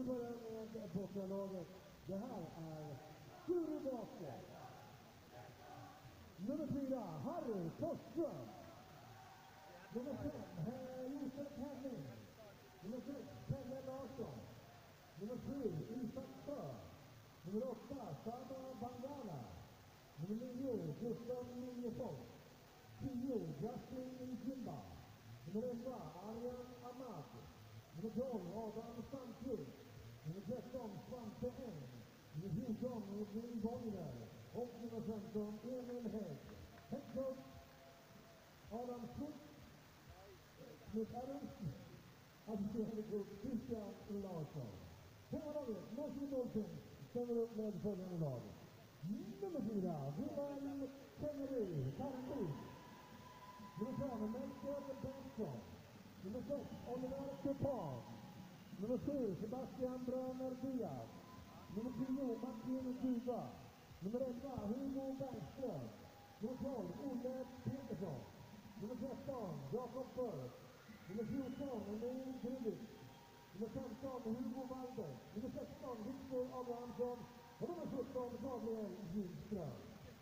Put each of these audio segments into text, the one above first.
vi börjar med bortalaget. Det här är Skuru basket. Nummer 4, Harry Forsström. Nummer 5, Josef Henning. Nummer 6, Pelle Larsson. Nummer 7, Isak Stör. Nummer 8, Saba Bangala. Nummer 9, Gustav Liljefors. 10, Justin Jimba. Nummer 11, Arjan Ahmad. Nummer 12, Adam Sandqvist. Nummer 13, Svante Eng. Nummer 14, Edvin Bonnier. Och nummer 15, Emil Hägg. Head coach, Adam Smith-Adams. Assisterande coach, Christian Larsson. Hemmalaget, Norrköping Dolphins, ställer upp med följande lag. Nummer 4, Wilhelm Kennedy, Karlsson. Nummer 5, Melker Bengtsson. Nummer 6, Oliver Kupal. Nummer 7, Sebastian Bröner Diaz. Nummer 10, Martin Duva. Nummer 11, Hugo Bergström. Nummer 12, Olle Petersson. Nummer 13, Jakob Börk. Nummer 14, Emil Krivik. Nummer 15, Hugo Walder. Nummer 16, Victor Abrahamsson. Och nummer 17, Gabriel Ljungström.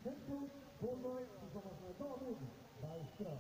Head coach, Paul Wright tillsammans med David Bergström.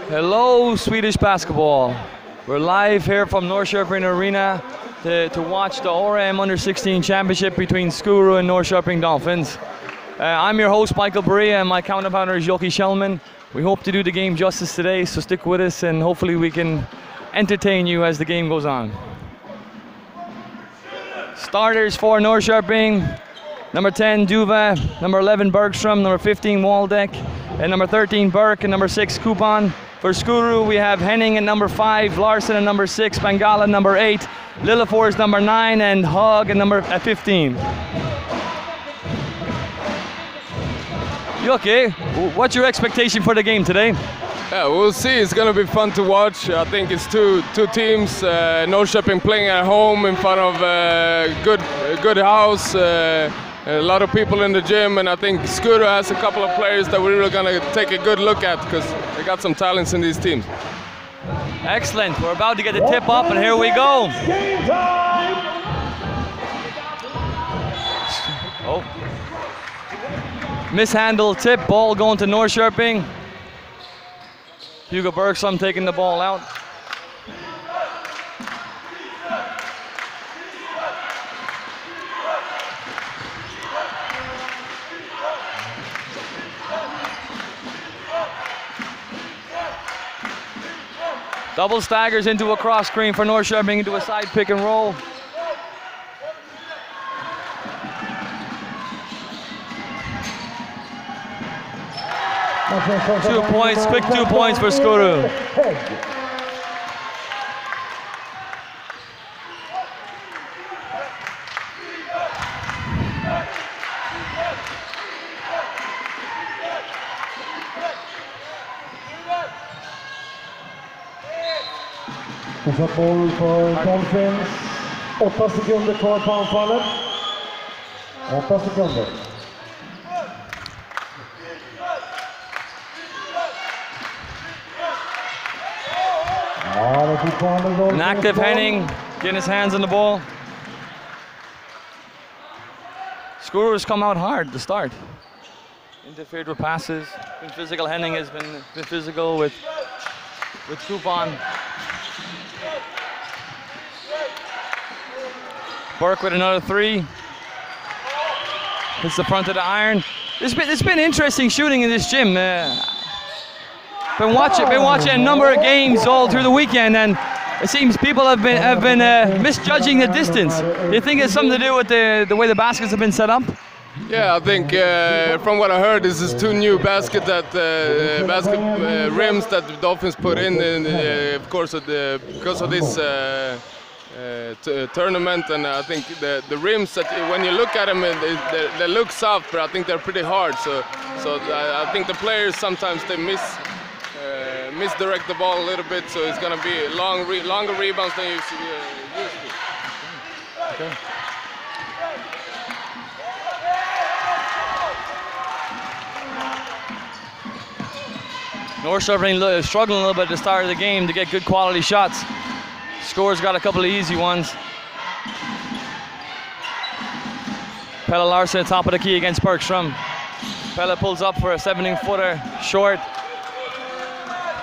Hello, Swedish basketball. We're live here from Norrköping Arena to watch the ORM Under-16 Championship between Skuru and Norrköping Dolphins. I'm your host, Michael Berea, and my counterpart is Joki Shellman. We hope to do the game justice today, so stick with us and hopefully we can entertain you as the game goes on. Starters for Norrköping: number 10, Duva, number 11, Bergström, number 15, Waldeck, and number 13, Burke, and number 6, Kupan. For Skuru, we have Henning at number 5, Larsen at number 6, Bangala at number 8, Lillefors number 9, and Hogg at 15. Joki, what's your expectation for the game today? Yeah, we'll see. It's going to be fun to watch. I think it's two teams. Norrköping playing at home in front of a good house. A lot of people in the gym, and I think Skuru has a couple of players that we're really going to take a good look at because they got some talents in these teams. Excellent. We're about to get the tip up, and here we go. Game time! Oh. Mishandled tip, ball going to Norrköping. Hugo Bergström taking the ball out. Double staggers into a cross screen for Norrköping into a side pick and roll. Quick 2 points for Skuru. Fortsatt boll för Dolphins. 8 sekunder kvar på anfallet. 8 sekunder. An active Henning, getting his hands on the ball. Skuru has come out hard to start. Interfered with passes. Been physical. Henning has been physical with Coupon. Burke with another 3. Hits the front of the iron. It's been interesting shooting in this gym. Been watching a number of games all through the weekend, and it seems people have been misjudging the distance. Do you think it's something to do with the way the baskets have been set up? Yeah, I think from what I heard, this is 2 new basket rims that the Dolphins put in of course, because of this tournament, and I think the rims that when you look at them, they look soft, but I think they're pretty hard. So I think the players sometimes they misdirect the ball a little bit, so it's going to be longer rebounds than you used to. Okay. Norrköping struggling a little bit at the start of the game to get good quality shots. Score's got a couple of easy ones. Pelle Larsson at top of the key against Bergström. Pelle pulls up for a 17-footer short.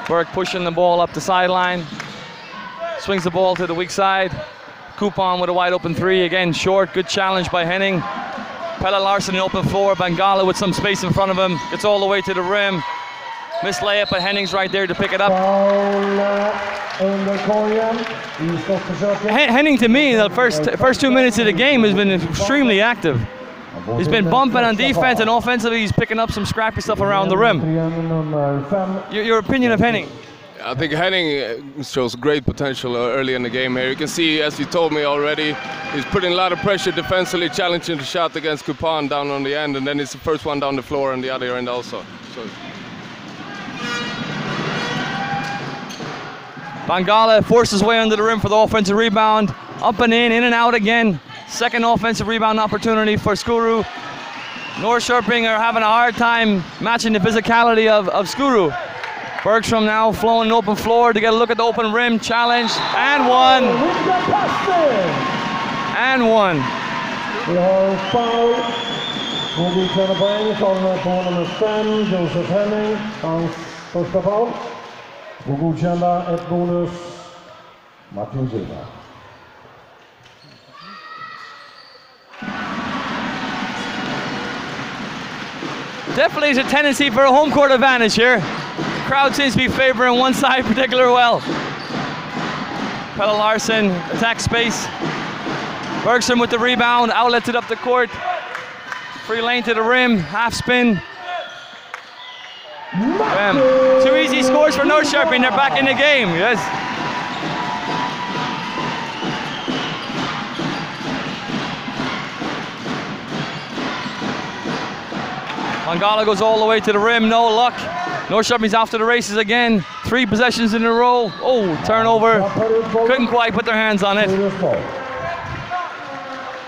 Berg pushing the ball up the sideline. Swings the ball to the weak side. Coupon with a wide open 3, again short, good challenge by Henning. Pelle Larsson in open 4, Bangala with some space in front of him, gets all the way to the rim. Missed layup, but Henning's right there to pick it up. Henning, to me, the first 2 minutes of the game has been extremely active. He's been bumping on defense, and offensively he's picking up some scrappy stuff around the rim. Your opinion of Henning? I think Henning shows great potential early in the game here. You can see, as you told me already, he's putting a lot of pressure defensively, challenging the shot against Coupon down on the end, and then it's the first one down the floor on the other end also. So. Bangala forces his way under the rim for the offensive rebound. Up and in and out again. Second offensive rebound opportunity for Skuru. Norrköping are having a hard time matching the physicality of Skuru. Bergström now flowing an open floor to get a look at the open rim. Challenge and one. And one. Vi har foul. Och vi tjänar poäng på nummer 5, Josef Henning. Hans första foul. Och godkända ett bonus. Martin Gilla. Definitely is a tendency for a home court advantage here. The crowd seems to be favoring one side particularly well. Pelle Larsson attacks space. Bergström with the rebound, outlets it up the court. Free lane to the rim, half spin. Bam. 2 easy scores for Norrköping, they're back in the game, yes. Bangala goes all the way to the rim, no luck. Norrköping's off to the races again. 3 possessions in a row. Oh, turnover. Couldn't quite put their hands on it.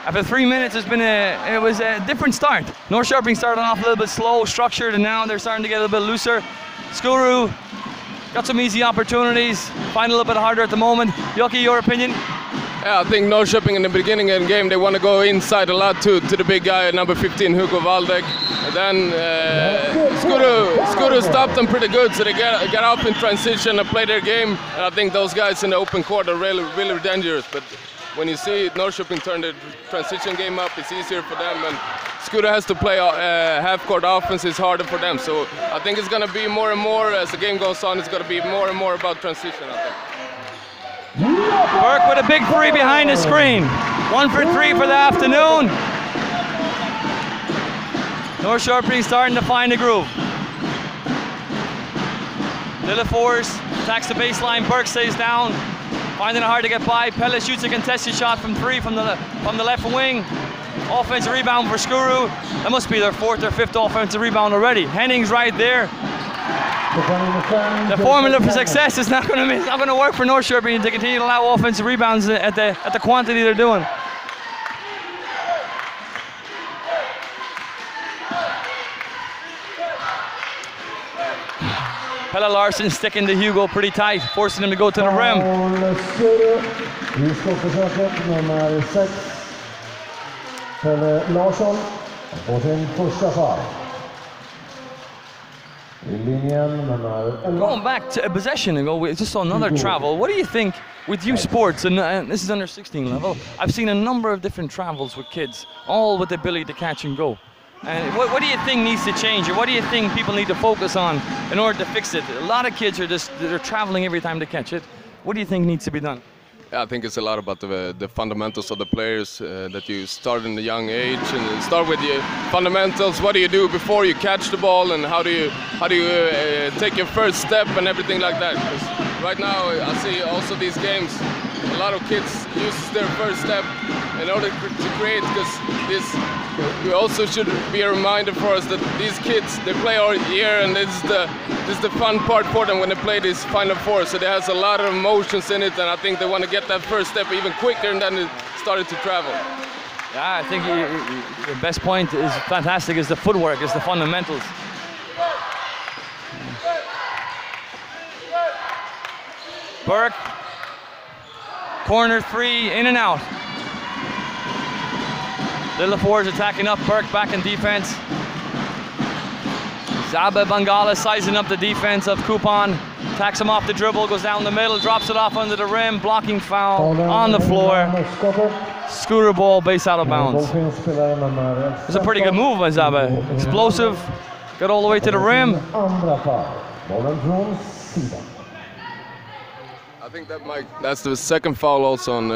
After 3 minutes, it was a different start. Norrköping started off a little bit slow, structured, and now they're starting to get a little bit looser. Skuru got some easy opportunities, find a little bit harder at the moment. Joki, your opinion? Yeah, I think Norrköping in the beginning of the game, they want to go inside a lot to the big guy, number 15, Hugo Waldeck. And then Skuru stopped them pretty good, so they got up in transition and played their game. And I think those guys in the open court are really dangerous. But when you see Norrköping turn the transition game up, it's easier for them. And Skuru has to play half-court offense, it's harder for them. So I think it's going to be more and more, as the game goes on, it's going to be more and more about transition, I think. Burke with a big 3 behind the screen. 1 for 3 for the afternoon. Norrköping starting to find the groove. Lillefors attacks the baseline. Burke stays down, finding it hard to get by. Pelle shoots a contested shot from 3 from the left wing. Offensive rebound for Skuru. That must be their 4th or 5th offensive rebound already. Henning's right there. The formula for success is not going to work for Norrköping to continue to allow offensive rebounds at the quantity they're doing. Pelle Larsson sticking to Hugo pretty tight, forcing him to go to the rim. Pelle Larsson på sin första fall. Going back to a possession ago, we just saw another travel. What do you think with youth sports, and this is under 16 level, I've seen a number of different travels with kids, all with the ability to catch and go. And what do you think needs to change, or what do you think people need to focus on in order to fix it? A lot of kids are they're traveling every time to catch it. What do you think needs to be done? Yeah, I think it's a lot about the fundamentals of the players, that you start in a young age and start with your fundamentals. What do you do before you catch the ball, and how do you take your first step and everything like that? Because right now I see also these games, a lot of kids use their first step in order to create, because we also should be a reminder for us that these kids, they play all year, and this is the fun part for them when they play this Final Four. So there has a lot of emotions in it, and I think they want to get that first step even quicker, and then it started to travel. Yeah, I think your best point is fantastic, is the footwork, is the fundamentals. Burke, corner 3, in and out. Lillefors attacking up, Burke back in defense. Zabe Bangala sizing up the defense of Kupon. Attacks him off the dribble, goes down the middle, drops it off under the rim, blocking foul on the floor. Scooter ball, base out of bounds. It's a pretty good move by Zabe. Explosive, got all the way to the rim. I think that's the second foul also on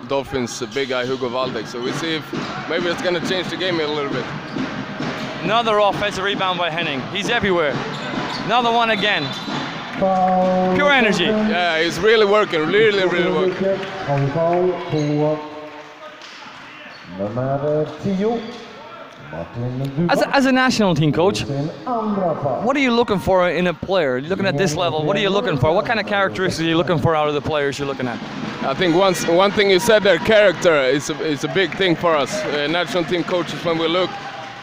Dolphins' big guy Hugo Waldeck. So we see if maybe it's going to change the game a little bit. Another offensive rebound by Henning. He's everywhere. Another one again. Pure energy. Yeah, he's really working, really working. As a national team coach, what are you looking for in a player? You're looking at this level, what are you looking for? What kind of characteristics are you looking for out of the players you're looking at? I think one thing you said there, character is a big thing for us. National team coaches, when we look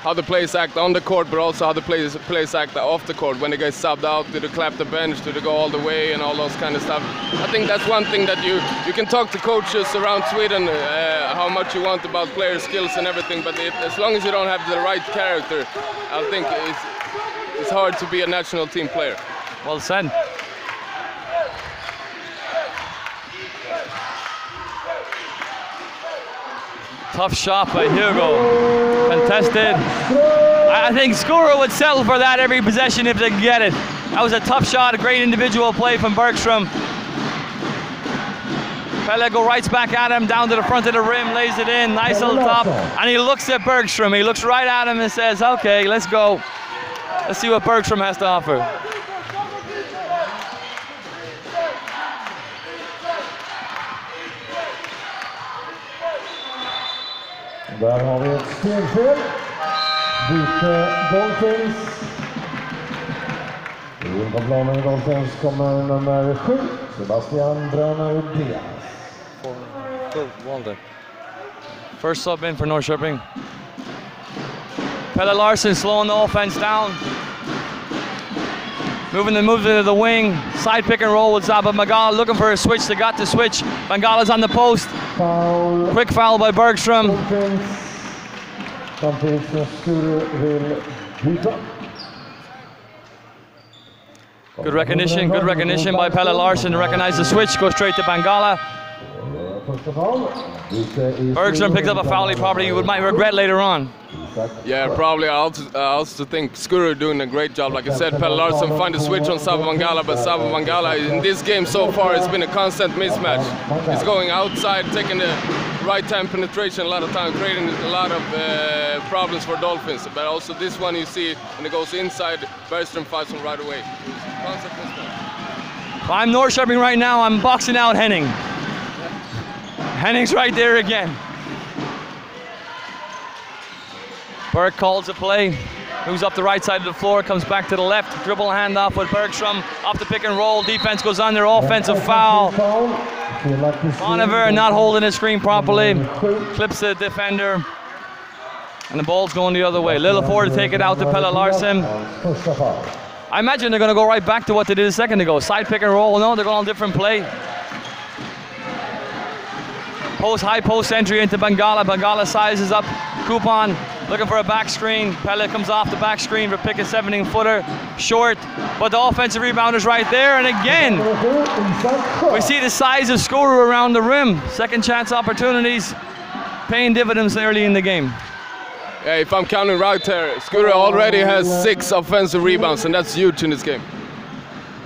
how the players act on the court, but also how the players act off the court. When they get subbed out, do they clap the bench, do they go all the way, and all those kind of stuff. I think that's one thing that you can talk to coaches around Sweden how much you want about player skills and everything, but as long as you don't have the right character, I think it's hard to be a national team player. Well said. Tough shot by Hugo. Contested. I think Skuru would settle for that every possession if they could get it. That was a tough shot, a great individual play from Bergstrom. Pelle go right back at him, down to the front of the rim, lays it in, nice little top. And he looks at Bergstrom. He looks right at him and says, okay, let's go. Let's see what Bergstrom has to offer. Där har vi ett stegfel. Byte Dolphins. In på planen i Dolphins kommer nummer 7, Sebastian Brönner Diaz. First sub in for Norrköping. Pelle Larsson slowing the offense down. Moving to the wing, side pick and roll with Zaba Mangala looking for a switch. They got the switch. Mangala's on the post. Foul. Quick foul by Bergström. Samtidigt som Skuru vill byta. Good recognition by Pelle Larsson to recognize the switch, go straight to Mangala. Bergström picked up a foul he probably might regret later on. Yeah, probably. I also think Skuru doing a great job. Like I said, Pelle Larsson find the switch on Saba Mangala, but Saba Mangala in this game so far it's been a constant mismatch. He's going outside, taking the right time penetration a lot of time, creating a lot of problems for Dolphins. But also this one you see when it goes inside, Bergström fights him right away. Constant mismatch. If I'm Norrköping right now, I'm boxing out Henning. Henning's right there again. Berg calls a play, moves up the right side of the floor, comes back to the left, dribble handoff with Bergström, off the pick and roll, defense goes under, offensive foul. Oliver not holding his screen properly, clips the defender, and the ball's going the other way. Lilleford to take it out to Pelle Larsson. I imagine they're going to go right back to what they did a second ago, side pick and roll. No, they're going on a different play. High post entry into Mangala. Mangala sizes up Coupon, looking for a back screen. Pelle comes off the back screen for pick a 17-footer, short, but the offensive rebound is right there. And again, we see the size of Skuru around the rim. Second chance opportunities, paying dividends early in the game. Yeah, if I'm counting right here, Skuru already has 6 offensive rebounds, and that's huge in this game.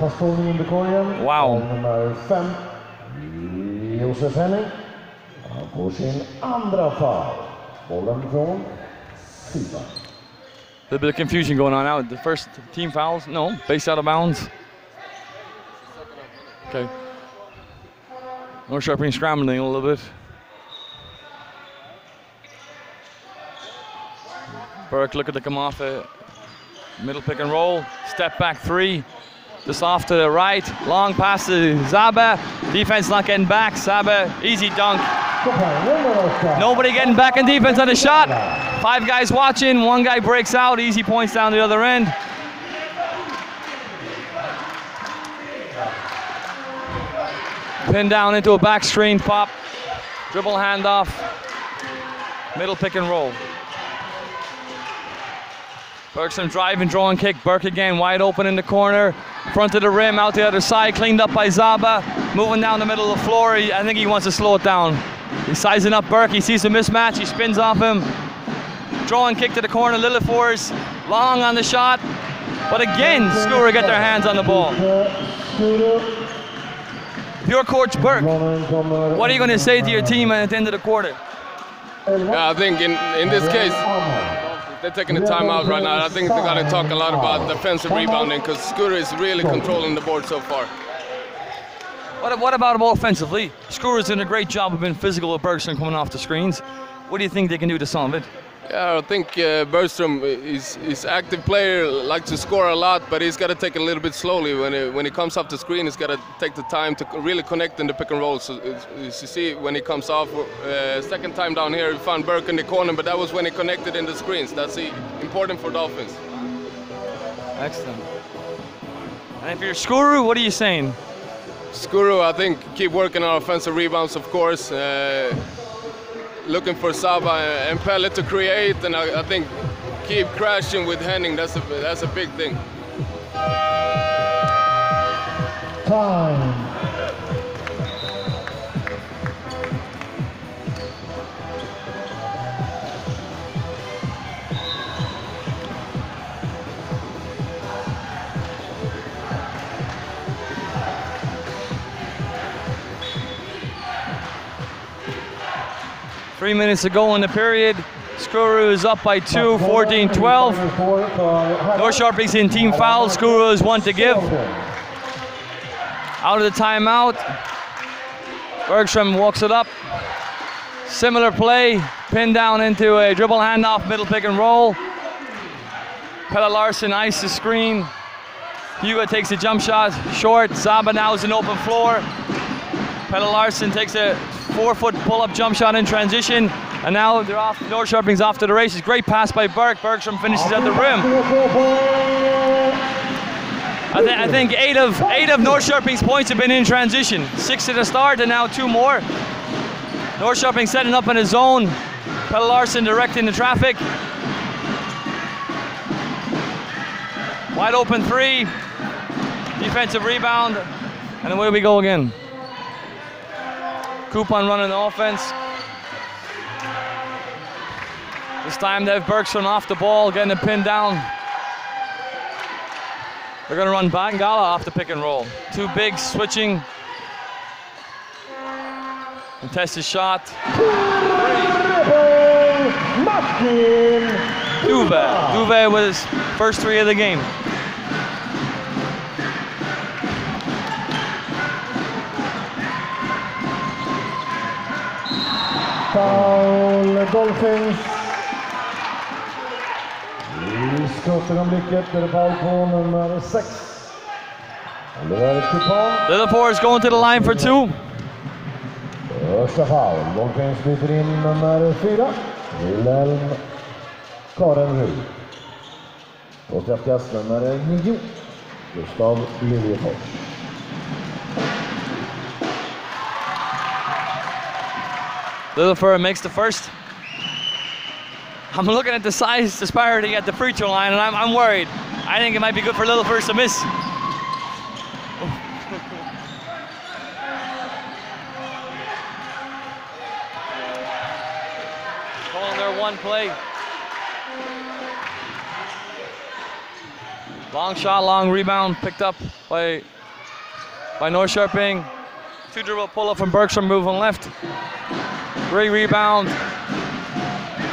Wow. Josef Henning. Han får sin andra foul. Bollen från sidan. A little bit of confusion going on now. The first team fouls? No, base out of bounds. Okay. Norrköping scrambling a little bit. Burke looking to come off a middle pick and roll. Step back 3. Just off to the right. Long pass to Zaba. Defense not getting back. Zaba, easy dunk. Nobody getting back in defense on the shot. 5 guys watching. 1 guy breaks out. Easy points down the other end. Pinned down into a back screen pop. Dribble handoff. Middle pick and roll. Bergström driving, drawing kick. Burke again, wide open in the corner. Front of the rim, out the other side. Cleaned up by Zaba. Moving down the middle of the floor. I think he wants to slow it down. He's sizing up Burke. He sees a mismatch. He spins off him. Drawing kick to the corner. Lillefors long on the shot. But again, Skuru get their hands on the ball. If you're Coach Burke, what are you going to say to your team at the end of the quarter? Yeah, I think in this case, they're taking the timeout right now. I think they're going to talk a lot about defensive rebounding because Skuru is really controlling the board so far. What about them offensively? Skuru's doing a great job of being physical with Bergström coming off the screens. What do you think they can do to solve it? Yeah, I think Bergström is active player, likes to score a lot, but he's got to take it a little bit slowly. When he comes off the screen, he's got to take the time to really connect in the pick and roll. So you see when he comes off, second time down here, we found Burke in the corner, but that was when he connected in the screens. That's important for Dolphins. Excellent. And if you're Skuru, what are you saying? Skuru, I think, keep working on offensive rebounds, of course. Looking for Saba and Pelle to create, and I think keep crashing with Henning. That's a big thing. Time. Three minutes to go in the period. Skuru is up by 2, 14-12. Norrköping's in team foul. Skuru is 1 to give. Out of the timeout. Bergström walks it up. Similar play. Pinned down into a dribble handoff, middle pick and roll. Pelle Larsson ices the screen. Hugo takes a jump shot, short. Zaba now is an open floor. Pelle Larsson takes a 4-foot pull-up jump shot in transition. And now they're off. Norrköping's off to the races. Great pass by Burke. Bergstrom finishes at the rim. I think eight of Norrköping's points have been in transition. 6 at the start and now 2 more. Norrköping setting up in a zone. Pelle Larsson directing the traffic. Wide open 3. Defensive rebound. And away we go again. Coupon running the offense. This time they have Bergstrom off the ball, getting it pinned down. They're going to run Bangala off the pick and roll. 2 bigs switching. Contested shot. Duve with his first 3 of the game. Foul Dolphins. I skottögonblicket är det foul på nummer 6. Lillefors is going to the line for 2. Första foul. Dolphins byter in nummer 4. Wilhelm Karenrud. Och straffkast nummer 9. Gustav Liljefors. Lillefors makes the first. I'm looking at the size disparity at the free throw line, and I'm worried. I think it might be good for Lillefors to miss. Calling their 1 play. Long shot, long rebound, picked up by Norrköping. 2 dribble pull up from Bergstrom, moving left. Great rebound.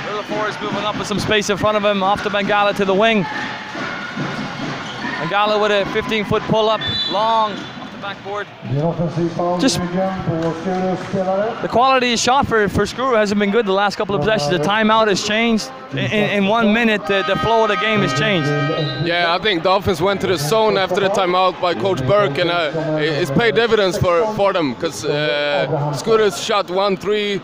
Lillefors moving up with some space in front of him, off to Bangala to the wing. Bangala with a 15-foot pull-up, long, off the backboard. Just the quality of shot for Skuru hasn't been good the last couple of possessions. The timeout has changed. In 1 minute, the flow of the game has changed. Yeah, I think Dolphins went to the zone after the timeout by Coach Burke, and it's paid dividends for them, because Skuru's shot 1-3.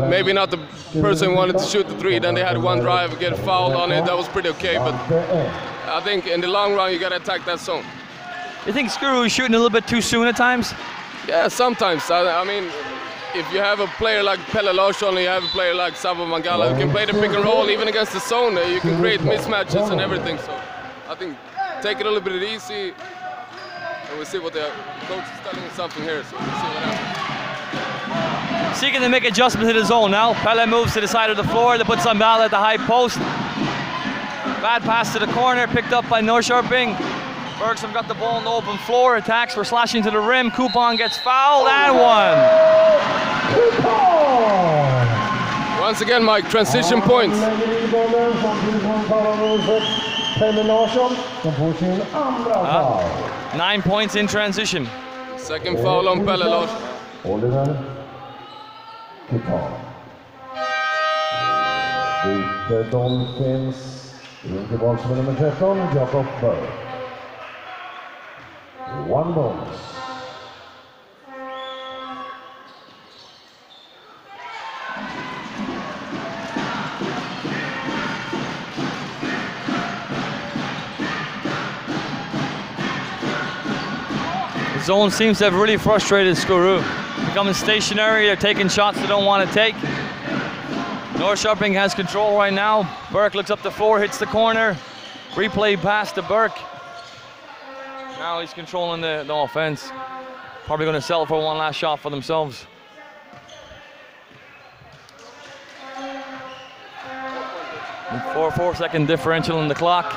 Maybe not the person who wanted to shoot the 3, then they had 1 drive, get fouled on it, that was pretty okay, but I think in the long run you gotta attack that zone. You think Skuru is shooting a little bit too soon at times? Yeah, sometimes. I mean, if you have a player like Pelle Larsson, you have a player like Savo Mangala who can play the pick and roll even against the zone, you can create mismatches and everything, so I think take it a little bit easy, and we'll see what the coach is telling us something here, so we'll see what happens. Seeking to make adjustments to the zone now. Pelle moves to the side of the floor. They put Zambala at the high post. Bad pass to the corner, picked up by Norrköping. Bergstrom got the ball on the open floor. Attacks were slashing to the rim. Coupon gets fouled and 1. Once again, Mike, transition points. 9 points in transition. Second foul on Pelle Larsson. The Dolphins in tillbaka med nummer 13, Jakob Berg. 1 bonus. The zone seems to have really frustrated Skuru. Becoming stationary, they're taking shots they don't want to take. Norrköping has control right now. Burke looks up the floor, hits the corner. Replay pass to Burke. Now he's controlling the offense. Probably going to settle for 1 last shot for themselves. And 4-second differential in the clock.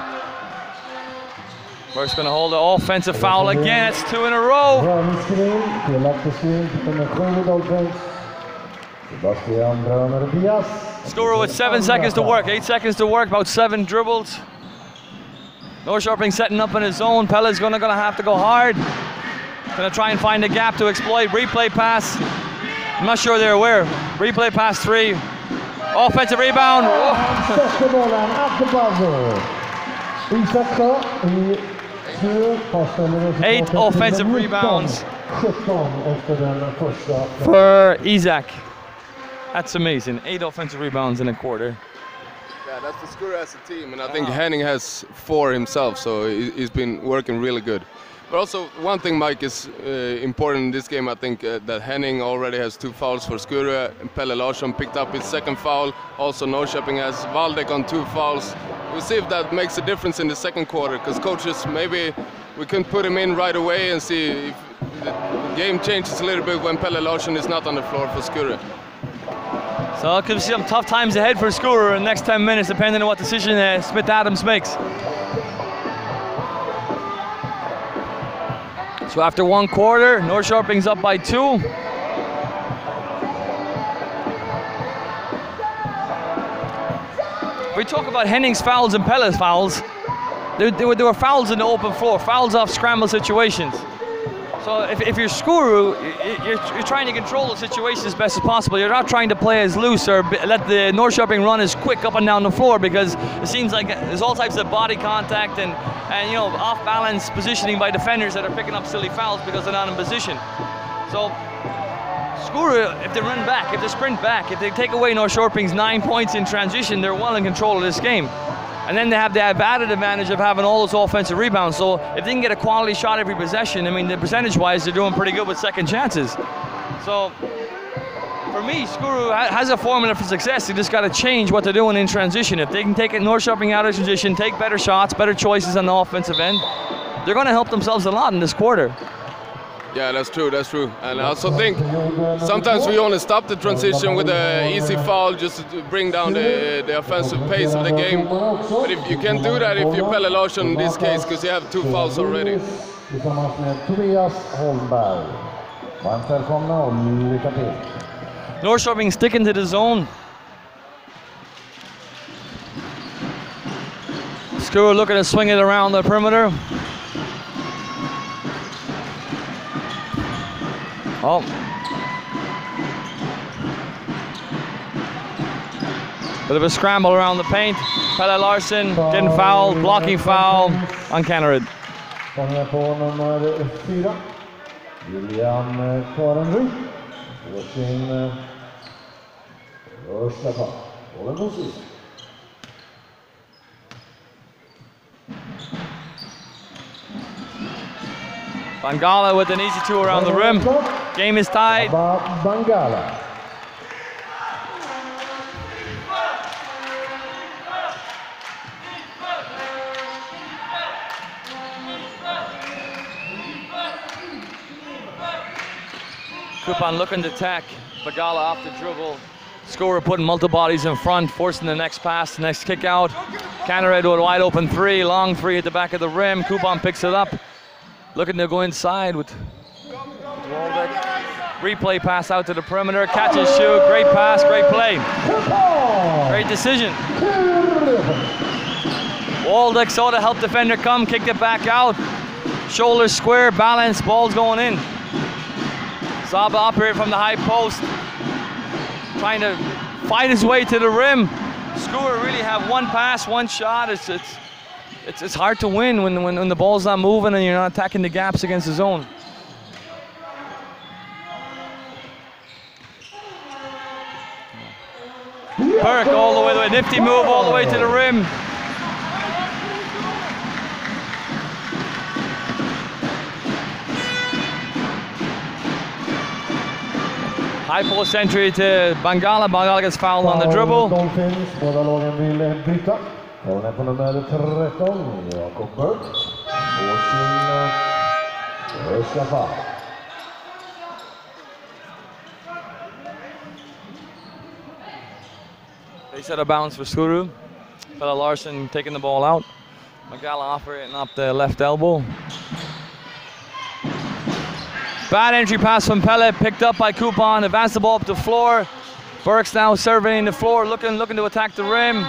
Burke's going to hold the offensive foul again. It's 2 in a row. Skuru with 7 seconds to work, 8 seconds to work, about 7 dribbles. Norrköping setting up in his zone. Pelle's gonna have to go hard. Gonna try and find a gap to exploit. Replay pass. I'm not sure they're aware. Replay pass 3. Offensive rebound. 8 offensive rebounds for Isaac. That's amazing. 8 offensive rebounds in a quarter. Yeah, that's the Skuru as a team, and I think Henning has 4 himself, so he's been working really good. But also, one thing, Mike, is important in this game. I think that Henning already has 2 fouls for Skuru, and Pelle Larsson picked up his 2nd foul. Also, Norrköping has Valdek on 2 fouls. We'll see if that makes a difference in the 2nd quarter, because coaches, maybe we can put him in right away and see if the game changes a little bit when Pelle Larsson is not on the floor for Skuru. So it could be some tough times ahead for Skuru in the next 10 minutes, depending on what decision Smith-Adams makes. So after 1 quarter, Norrköping's up by 2. We talk about Henning's fouls and Pelle's fouls. There were fouls in the open floor, fouls off scramble situations. So if you're Skuru, you're trying to control the situation as best as possible. You're not trying to play as loose or let the Norrköping run as quick up and down the floor, because it seems like there's all types of body contact and you know, off balance positioning by defenders that are picking up silly fouls because they're not in position. So Skuru, if they run back, if they sprint back, if they take away Norrköping's 9 points in transition, they're well in control of this game. And then they have the added advantage of having all those offensive rebounds. So if they can get a quality shot every possession, I mean, percentage-wise, they're doing pretty good with second chances. So for me, Skuru has a formula for success. They just got to change what they're doing in transition. If they can take it Norrköping out of transition, take better shots, better choices on the offensive end, they're going to help themselves a lot in this quarter. Yeah, that's true, that's true. And I also think sometimes we only stop the transition with an easy foul just to bring down the offensive pace of the game. But if you can do that if you're Pelle Larsson in this case, because you have 2 fouls already. Norrköping sticking to the zone. Skuru looking to swing it around the perimeter. Oh. Bit of a scramble around the paint. Pelle Larsson getting fouled, blocking foul on Cannerud. Bangala with an easy 2 around the rim. Game is tied. Bangala. Kupan looking to attack. Bangala off the dribble. Skuru putting multiple bodies in front, forcing the next pass, the next kick out. Cannerud with a wide open 3, long 3 at the back of the rim. Kupan picks it up. Looking to go inside with Waldeck. Replay pass out to the perimeter, catch and shoot, great pass, great play. Great decision. Waldeck saw the help defender come, kicked it back out. Shoulders square, balance, ball's going in. Zaba operated from the high post, trying to fight his way to the rim. Skuru really have 1 pass, 1 shot. It's hard to win when the ball's not moving and you're not attacking the gaps against the zone. Burke all the way, nifty move all the way to the rim. High post entry to Bangala. Bangala gets fouled on the dribble. Dolphins, båda lagen vill bryta. Bollen på nummer 13, Jakob Burke. På sin första foul. They set a bounce for Skuru. Pelle Larsson taking the ball out. Bangala operating up the left elbow. Bad entry pass from Pelle, picked up by Kupan, advanced the ball up the floor. Burke's now surveying the floor, looking to attack the rim.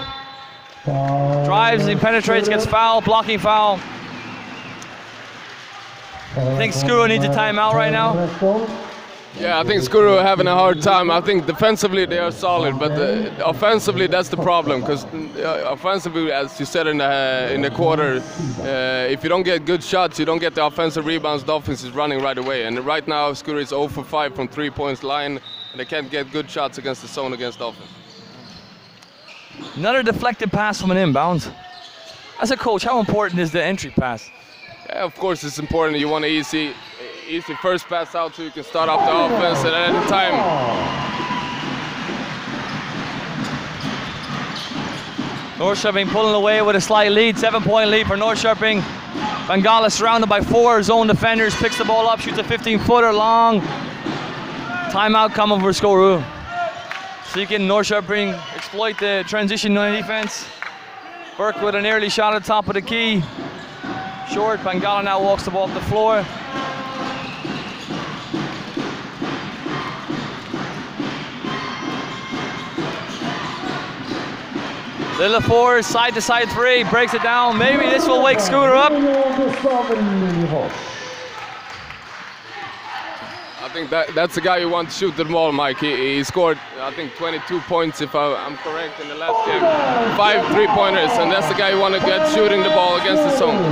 Drives and penetrates, gets fouled, blocking foul. I think Skuru needs a timeout right now. Yeah, I think Skuru are having a hard time. I think defensively they are solid, but offensively that's the problem. Because offensively, as you said in the quarter, if you don't get good shots, you don't get the offensive rebounds. Dolphins is running right away, and right now Skuru is 0 for 5 from 3-point line, and they can't get good shots against the zone against Dolphins. Another deflected pass from an inbound. As a coach, how important is the entry pass? Yeah, of course it's important. You want an easy first pass out so you can start off the offense at any time. Norrköping pulling away with a slight lead, 7-point lead for Norrköping. Bengala surrounded by 4 zone defenders, picks the ball up, shoots a 15-footer long. Timeout coming for Skuru. Seeking Norrköping exploit the transition defense. Burke with an early shot at the top of the key. Short, Bengala now walks the ball up the floor. Little 4, side to side 3, breaks it down. Maybe this will wake Skuru up. I think that's the guy you want to shoot the ball, Mike. He scored, I think, 22 points, if I'm correct, in the last game. 5 3-pointers, and that's the guy you want to get shooting the ball against the zone.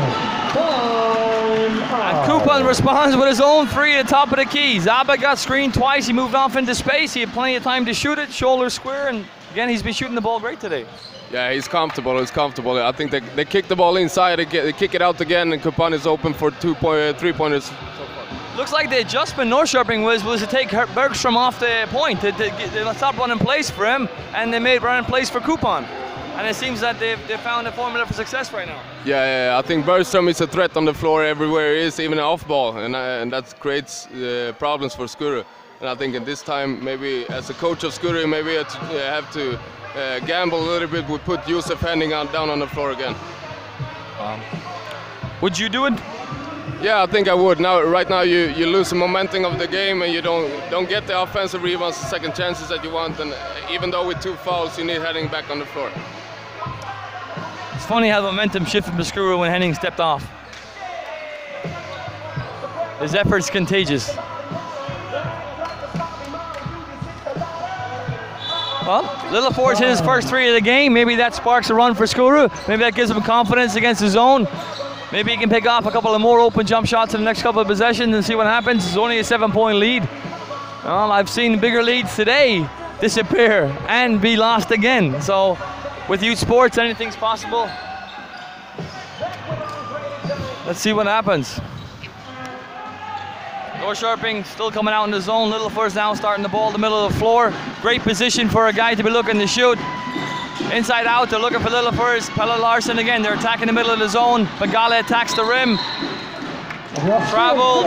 And Kupan responds with his own 3 at the top of the key. Zaba got screened twice, he moved off into space, he had plenty of time to shoot it, shoulder square, and again, he's been shooting the ball great today. Yeah, he's comfortable. I think they kick the ball inside, they kick it out again, and Kupan is open for 3-pointers so far. Looks like the adjustment Norrköping was to take Bergstrom off the point. They stopped running plays for him, and they made running plays for Kupan. And it seems that they've found a formula for success right now. Yeah, I think Bergstrom is a threat on the floor everywhere he is, even off ball, and that creates problems for Skuru. And I think at this time, maybe as a coach of Skuru, maybe I have to gamble a little bit. We put Josef Henning down on the floor again. Would you do it? Yeah, I think I would. Right now, you lose the momentum of the game, and you don't get the offensive rebounds, the second chances that you want. And even though with 2 fouls, you need Henning back on the floor. It's funny how the momentum shifted from Skuru when Henning stepped off. His effort's contagious. Well, Little Force hit his first 3 of the game. Maybe that sparks a run for Skuru. Maybe that gives him confidence against his zone. Maybe he can pick off a couple of more open jump shots in the next couple of possessions and see what happens. It's only a 7-point lead. Well, I've seen bigger leads today disappear and be lost again. So with youth sports, anything's possible. Let's see what happens. Norrköping still coming out in the zone. Little Force now starting the ball in the middle of the floor. Great position for a guy to be looking to shoot. Inside out, they're looking for Little Force. Pelle Larsson again, they're attacking the middle of the zone. Bengala attacks the rim. Travels.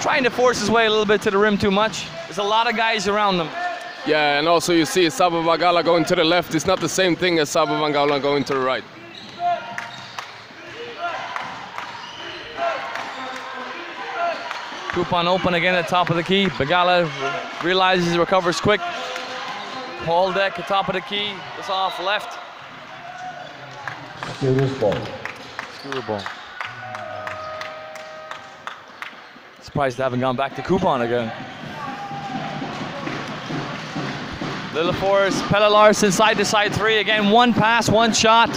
Trying to force his way a little bit to the rim too much. There's a lot of guys around them. Yeah, and also you see Saba Bengala going to the left. It's not the same thing as Saba Bengala going to the right. Kupan open again at the top of the key. Bengala realizes he recovers quick. Paul Deck at top of the key. It's off left. Skuru's ball. Skuru ball. Surprised they haven't gone back to Kupan again. Little Force, Pelle Larsson, side to side 3. Again, 1 pass, 1 shot.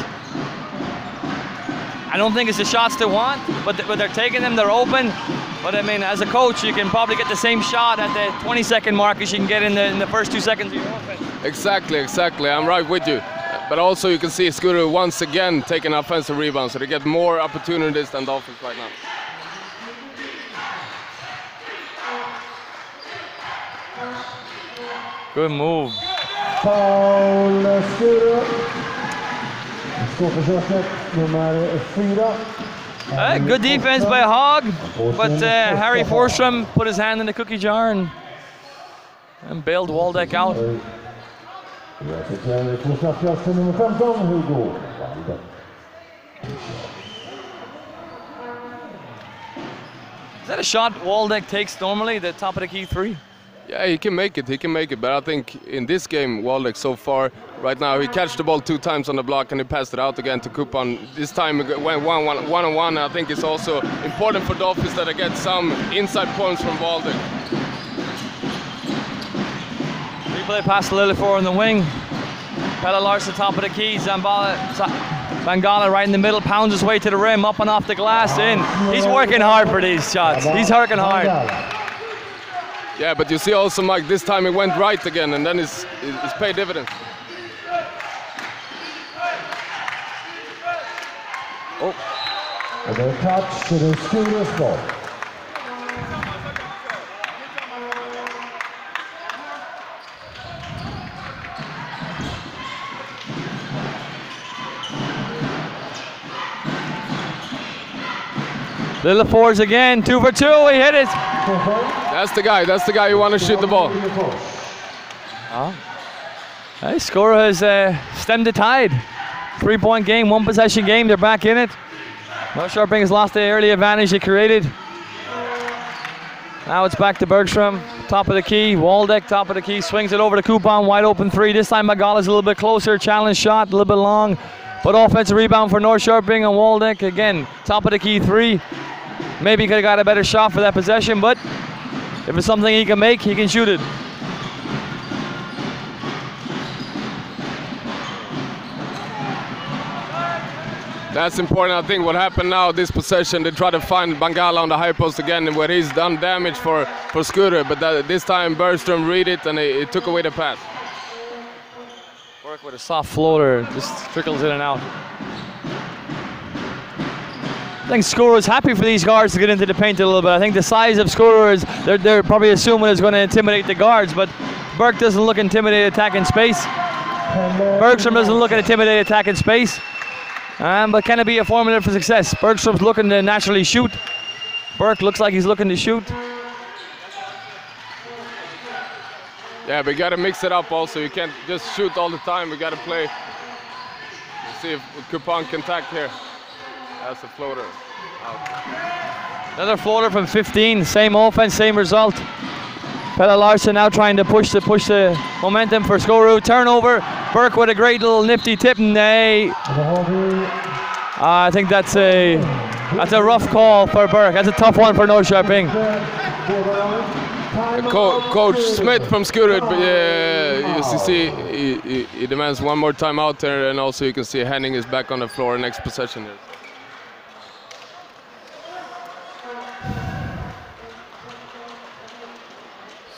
I don't think it's the shots they want, but they're taking them, they're open. But I mean, as a coach, you can probably get the same shot at the 20-second mark as you can get in the first 2 seconds of your offense. Exactly. I'm right with you. But also you can see Skuru once again taking offensive rebounds, so they get more opportunities than Dolphins right now. Good move. Paul Skuru. Skåförsöket nummer 4. Good defense by Hogg, but Harry Forsström put his hand in the cookie jar and bailed Waldeck out. Is that a shot Waldeck takes normally, the top of the key 3? Yeah, he can make it. He can make it. But I think in this game, Waldeck so far, right now, he catched the ball 2 times on the block and he passed it out again to Kupan. This time it went one-on-one. I think it's also important for Dolphins that they get some inside points from Waldeck. Replay pass to Lillefor in the wing. Pelle Larsson top of the key. Bangala right in the middle, pounds his way to the rim, up and off the glass, in. He's working hard for these shots. He's working hard. Yeah, but you see also, Mike, this time it went right again, and then it's paid dividends. Oh. And a touch to the Skuru's ball. Lillefor's again, 2 for 2, he hit it. That's the guy you want to shoot the ball. Hey, Skuru has stemmed the tide. 3-point game, 1 possession game, they're back in it. Norrköping has lost the early advantage they created. Now it's back to Bergstrom, top of the key. Waldeck, top of the key, swings it over to Kupan, wide open 3. This time Magala's a little bit closer, challenge shot, a little bit long. But offensive rebound for Norrköping, and Waldeck again, top of the key 3. Maybe he could have got a better shot for that possession, but if it's something he can make, he can shoot it. That's important. I think what happened now, this possession, they try to find Bangala on the high post again, and where he's done damage for Skuru, but this time Bergstrom read it and it took away the pass. Work with a soft floater, just trickles in and out. I think Skuru is happy for these guards to get into the paint a little bit. I think the size of Skuru is, they're probably assuming it's going to intimidate the guards, but Burke doesn't look intimidated attacking space. Bergstrom doesn't look at intimidated attacking space. But can it be a formula for success? Bergstrom's looking to naturally shoot. Burke looks like he's looking to shoot. Yeah, but you got to mix it up also. You can't just shoot all the time. We got to play. Let's see if Kupan can attack here. That's a floater. Out. Another floater from 15. Same offense, same result. Pelle Larsson now trying to push the momentum for Skuru. Turnover. Burke with a great little nifty tip, and I think that's a rough call for Burke. That's a tough one for Norrköping. Coach Smith from Skuru, you see, he demands one more time out there, and also you can see Henning is back on the floor next possession.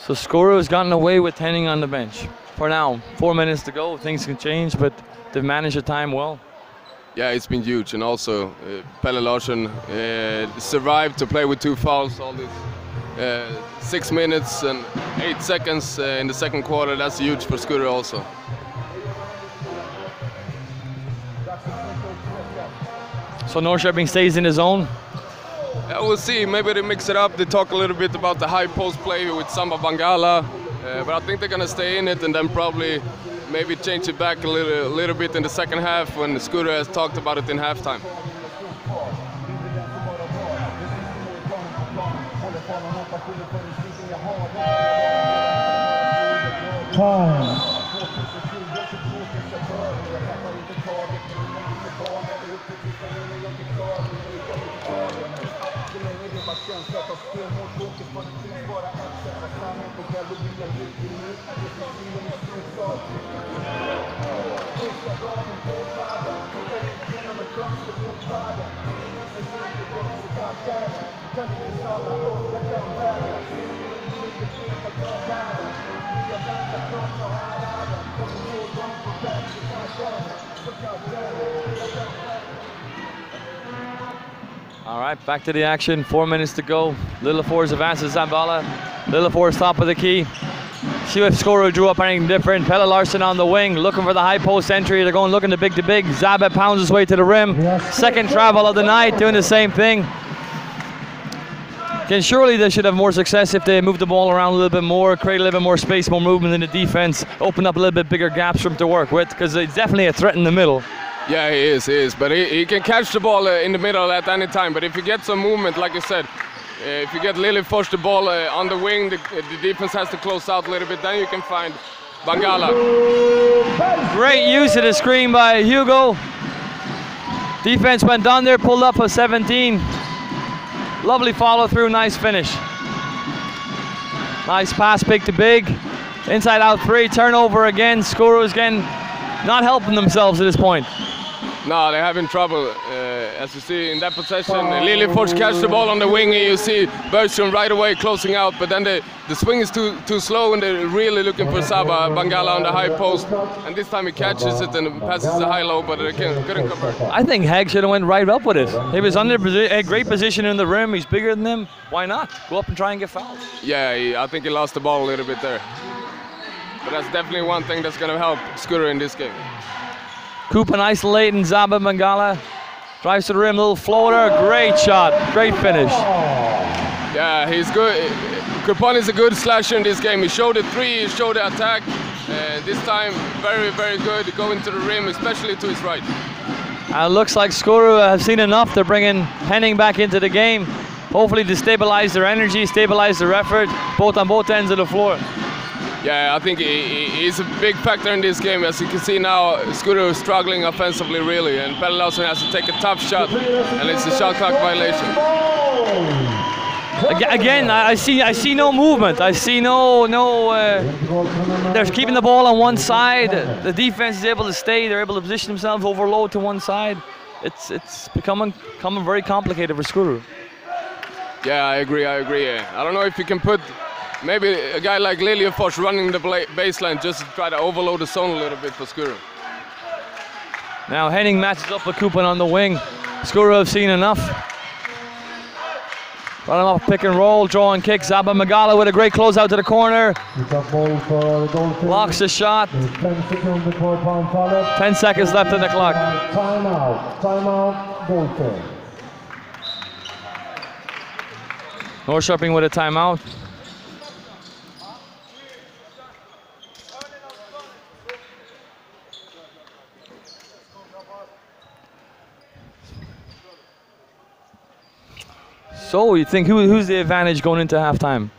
So Skuru has gotten away with Henning on the bench. For now, 4 minutes to go, things can change, but they've managed the time well. Yeah, it's been huge, and also Pelle Larsson survived to play with 2 fouls all this 6 minutes and 8 seconds in the second quarter. That's huge for Skuru also. So Norrköping stays in the zone. Yeah, we'll see. Maybe they mix it up. They talk a little bit about the high post play with Samba Bangala, but I think they're gonna stay in it and then probably maybe change it back a little bit in the second half when Skuru has talked about it in halftime. Time. All right, back to the action. 4 minutes to go. Lillefor's advances Zambala. Lillefor's top of the key. See if Skuru drew up anything different. Pelle Larsson on the wing, looking for the high post entry. They're going looking to big. Zabe pounds his way to the rim. Second travel of the night, doing the same thing. Again, surely they should have more success if they move the ball around a little bit more, create a little bit more space, more movement in the defense, open up a little bit bigger gaps for him to work with, because it's definitely a threat in the middle. Yeah, he is, but he can catch the ball in the middle at any time. But if you get some movement, like you said, If you get Liljeforss the ball on the wing, the defense has to close out a little bit, then you can find Bangala. Great use of the screen by Hugo. Defense went down there, pulled up a 17. Lovely follow through, nice finish. Nice pass, big to big. Inside out 3, turnover again. Skuru is again not helping themselves at this point. No, they're having trouble. As you see in that possession, Liljeforss catch the ball on the wing, and you see Bergström right away closing out, but then the swing is too slow, and they're really looking for Saba Bangala on the high post, and this time he catches it and passes the high-low, but they couldn't convert. I think Hegg should have went right up with it. He was under a great position in the rim. He's bigger than them. Why not? Go up and try and get fouled. Yeah, I think he lost the ball a little bit there. But that's definitely one thing that's going to help Skuru in this game. Kupan isolating Zaba Bangala. Drives to the rim, little floater. Great shot, great finish. Yeah, he's good. Kupan is a good slasher in this game. He showed the 3, he showed the attack. This time, very, very good going to the rim, especially to his right. Looks like Skuru have seen enough. They're bringing Henning back into the game. Hopefully to stabilize their energy, stabilize their effort, both on both ends of the floor. Yeah, I think he's a big factor in this game. As you can see now, Skuru is struggling offensively really, and Pelle Larsson has to take a tough shot, and it's a shot clock violation. Again, I see no movement. I see no. They're keeping the ball on one side. The defense is able to stay. They're able to position themselves overload to one side. It's becoming very complicated for Skuru. Yeah, I agree. I don't know if you can put maybe a guy like Liljeforss running the baseline just to try to overload the zone a little bit for Skuru. Now Henning matches up with Kupan on the wing. Skuru have seen enough. Run him off pick and roll, draw and kick. Zaba Bangala with a great closeout to the corner. Blocks the shot. 10 seconds left in the clock. Timeout, Dolphins. Norrköping with a timeout. So you think who's the advantage going into halftime?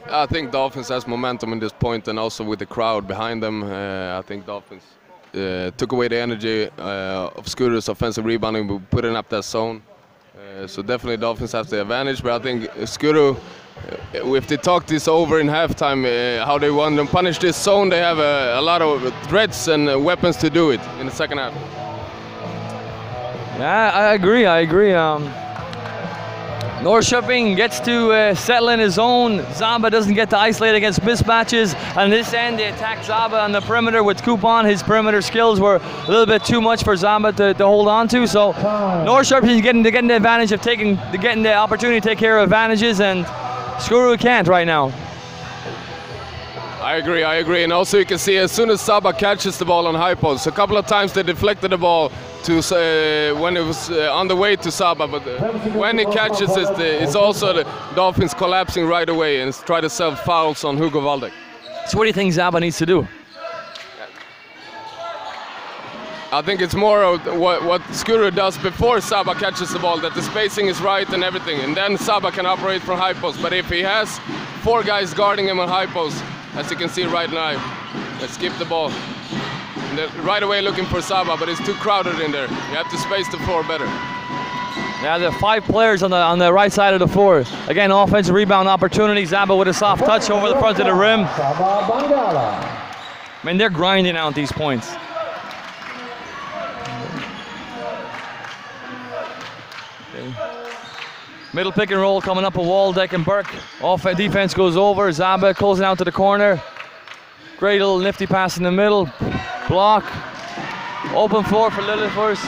I think Dolphins has momentum in this point, and also with the crowd behind them. I think Dolphins took away the energy of Skuru's offensive rebounding, putting up that zone. So definitely Dolphins have the advantage, but I think Skuru, if they talk this over in halftime, how they want to punish this zone, they have a lot of threats and weapons to do it in the second half. Yeah, I agree. Norrköping gets to settle in his zone. Zaba doesn't get to isolate against mismatches. On this end, they attack Zaba on the perimeter with Kupan. His perimeter skills were a little bit too much for Zaba to hold on to. So Norrköping is getting the advantage of getting the opportunity to take care of advantages, and Skuru can't right now. I agree, and also you can see as soon as Zaba catches the ball on high post, a couple of times they deflected the ball to when it was on the way to Zaba, but when he catches it, it's also the Dolphins collapsing right away and try to sell fouls on Hugo Waldeck. So what do you think Zaba needs to do? I think it's more of what Skuru does before Zaba catches the ball, that the spacing is right and everything, and then Zaba can operate from high post. But if he has 4 guys guarding him on high post, as you can see right now, let's skip the ball. And they're right away looking for Zaba, but it's too crowded in there. You have to space the floor better. Yeah, there are 5 players on the right side of the floor. Again, offensive rebound opportunity. Zaba with a soft touch over the front of the rim. I mean, they're grinding out these points. Okay. Middle pick and roll coming up with Waldeck and Burke. Defense goes over. Zaba closing out to the corner. Great little nifty pass in the middle. Block. Open floor for Liljeforss.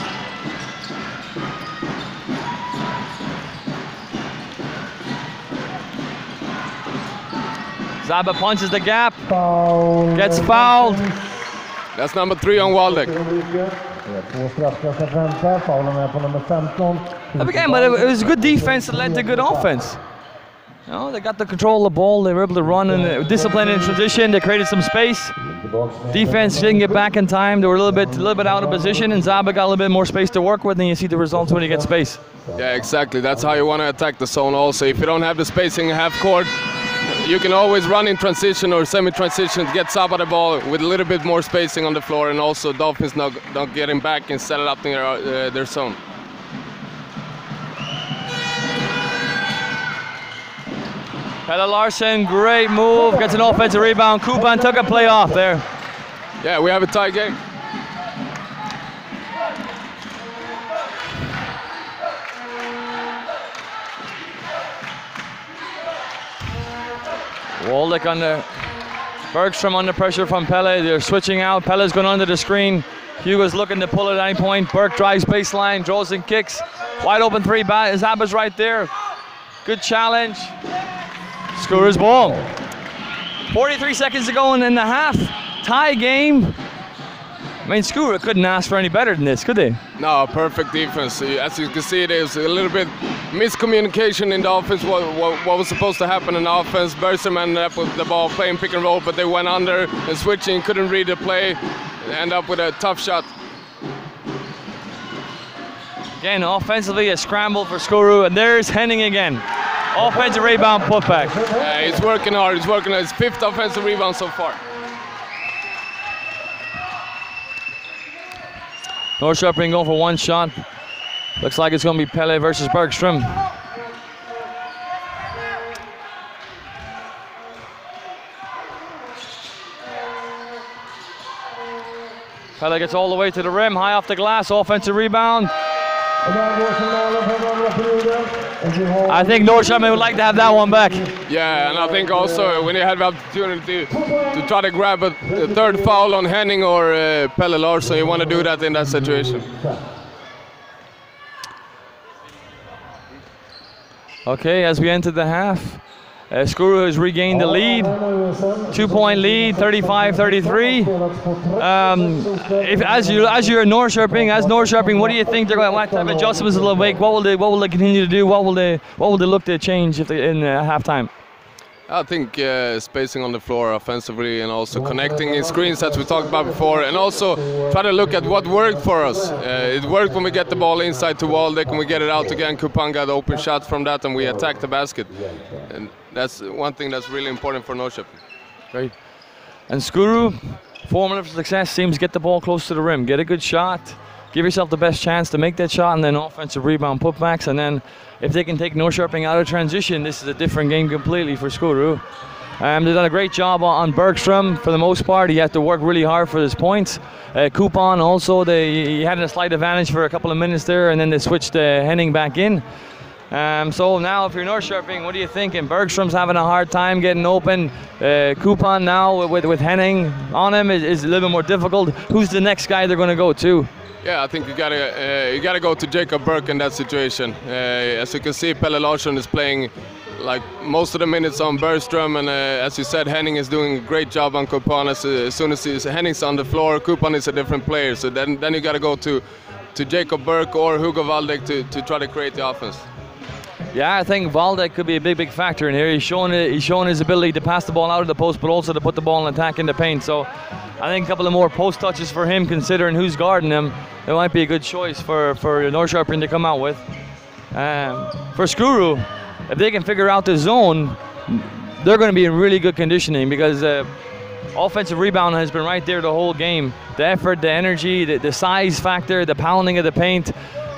Zaba punches the gap. Gets fouled. That's number 3 on Waldeck. Again, but it was good defense that led to good offense. You know, they got the control of the ball. They were able to run and discipline in transition. They created some space. Defense didn't get back in time. They were a little bit out of position, and Zaba got a little bit more space to work with, and you see the results when you get space. Yeah, exactly. That's how you want to attack the zone also. If you don't have the spacing in half court, you can always run in transition or semi-transition to get Zaba the ball with a little bit more spacing on the floor, and also Dolphins not getting back and set it up near their zone. Pelle Larsson, great move, gets an offensive rebound. Kupan took a play off there. Yeah, we have a tie game. Waldeck under, Bergstrom under pressure from Pelle. They're switching out. Pelle's going under the screen. Hugo's looking to pull at any point. Burke drives baseline, draws and kicks. Wide open three, Zaba's right there. Good challenge. Skuru's ball. 43 seconds to go in the half. Tie game. I mean, Skuru couldn't ask for any better than this, could they? No, perfect defense. As you can see, there's a little bit miscommunication in the offense. What was supposed to happen in offense? Bergstrom ended up with the ball playing pick and roll, but they went under and switching, couldn't read the play, end up with a tough shot. Again, offensively, a scramble for Skuru, and there's Henning again. Offensive rebound putback. Yeah, he's working hard. He's working on his 5th offensive rebound so far. Norrköping going for one shot. Looks like it's going to be Pelle versus Bergstrom. Pelle gets all the way to the rim, high off the glass, offensive rebound. I think Norrköping would like to have that one back. Yeah, and I think also when you have the opportunity to try to grab a third foul on Henning or Pelle Larsson, you want to do that in that situation. Okay, as we enter the half, Skuru has regained the lead. 2-point lead, 35-33. As you're Norrköping, what do you think they're going? What type of adjustments will they make? What will they continue to do? What will they look to change if in halftime? I think spacing on the floor offensively, and also connecting in screens that we talked about before, and also try to look at what worked for us. It worked when we get the ball inside to Waldeck and we get it out again. Kupan got open shots from that and we attack the basket. And that's one thing that's really important for Norrköping. Great. And Skuru, formula for success seems to get the ball close to the rim, get a good shot, give yourself the best chance to make that shot, and then offensive rebound putbacks. And then if they can take Norrköping out of transition, this is a different game completely for Skuru. They've done a great job on Bergstrom for the most part. He had to work really hard for his points. Kupan also, he had a slight advantage for a couple of minutes there, and then they switched Henning back in. So now if you're Norrköping, what are you thinking? Bergstrom's having a hard time getting open. Kupan now with Henning on him is a little bit more difficult. Who's the next guy they're going to go to? Yeah, I think you gotta go to Jacob Burke in that situation. As you can see, Pelle Larsson is playing like most of the minutes on Bergstrom, and as you said, Henning is doing a great job on Kupan. As soon as Henning's on the floor, Kupan is a different player. So then you gotta go to Jacob Burke or Hugo Waldeck to try to create the offense. Yeah, I think Waldeck could be a big factor in here. He's shown his ability to pass the ball out of the post, but also to put the ball in attack in the paint. So I think a couple of more post touches for him, considering who's guarding him. It might be a good choice for Norrköping to come out with. For Skuru, if they can figure out the zone, they're going to be in really good conditioning, because offensive rebound has been right there the whole game. The effort, the energy, the size factor, the pounding of the paint.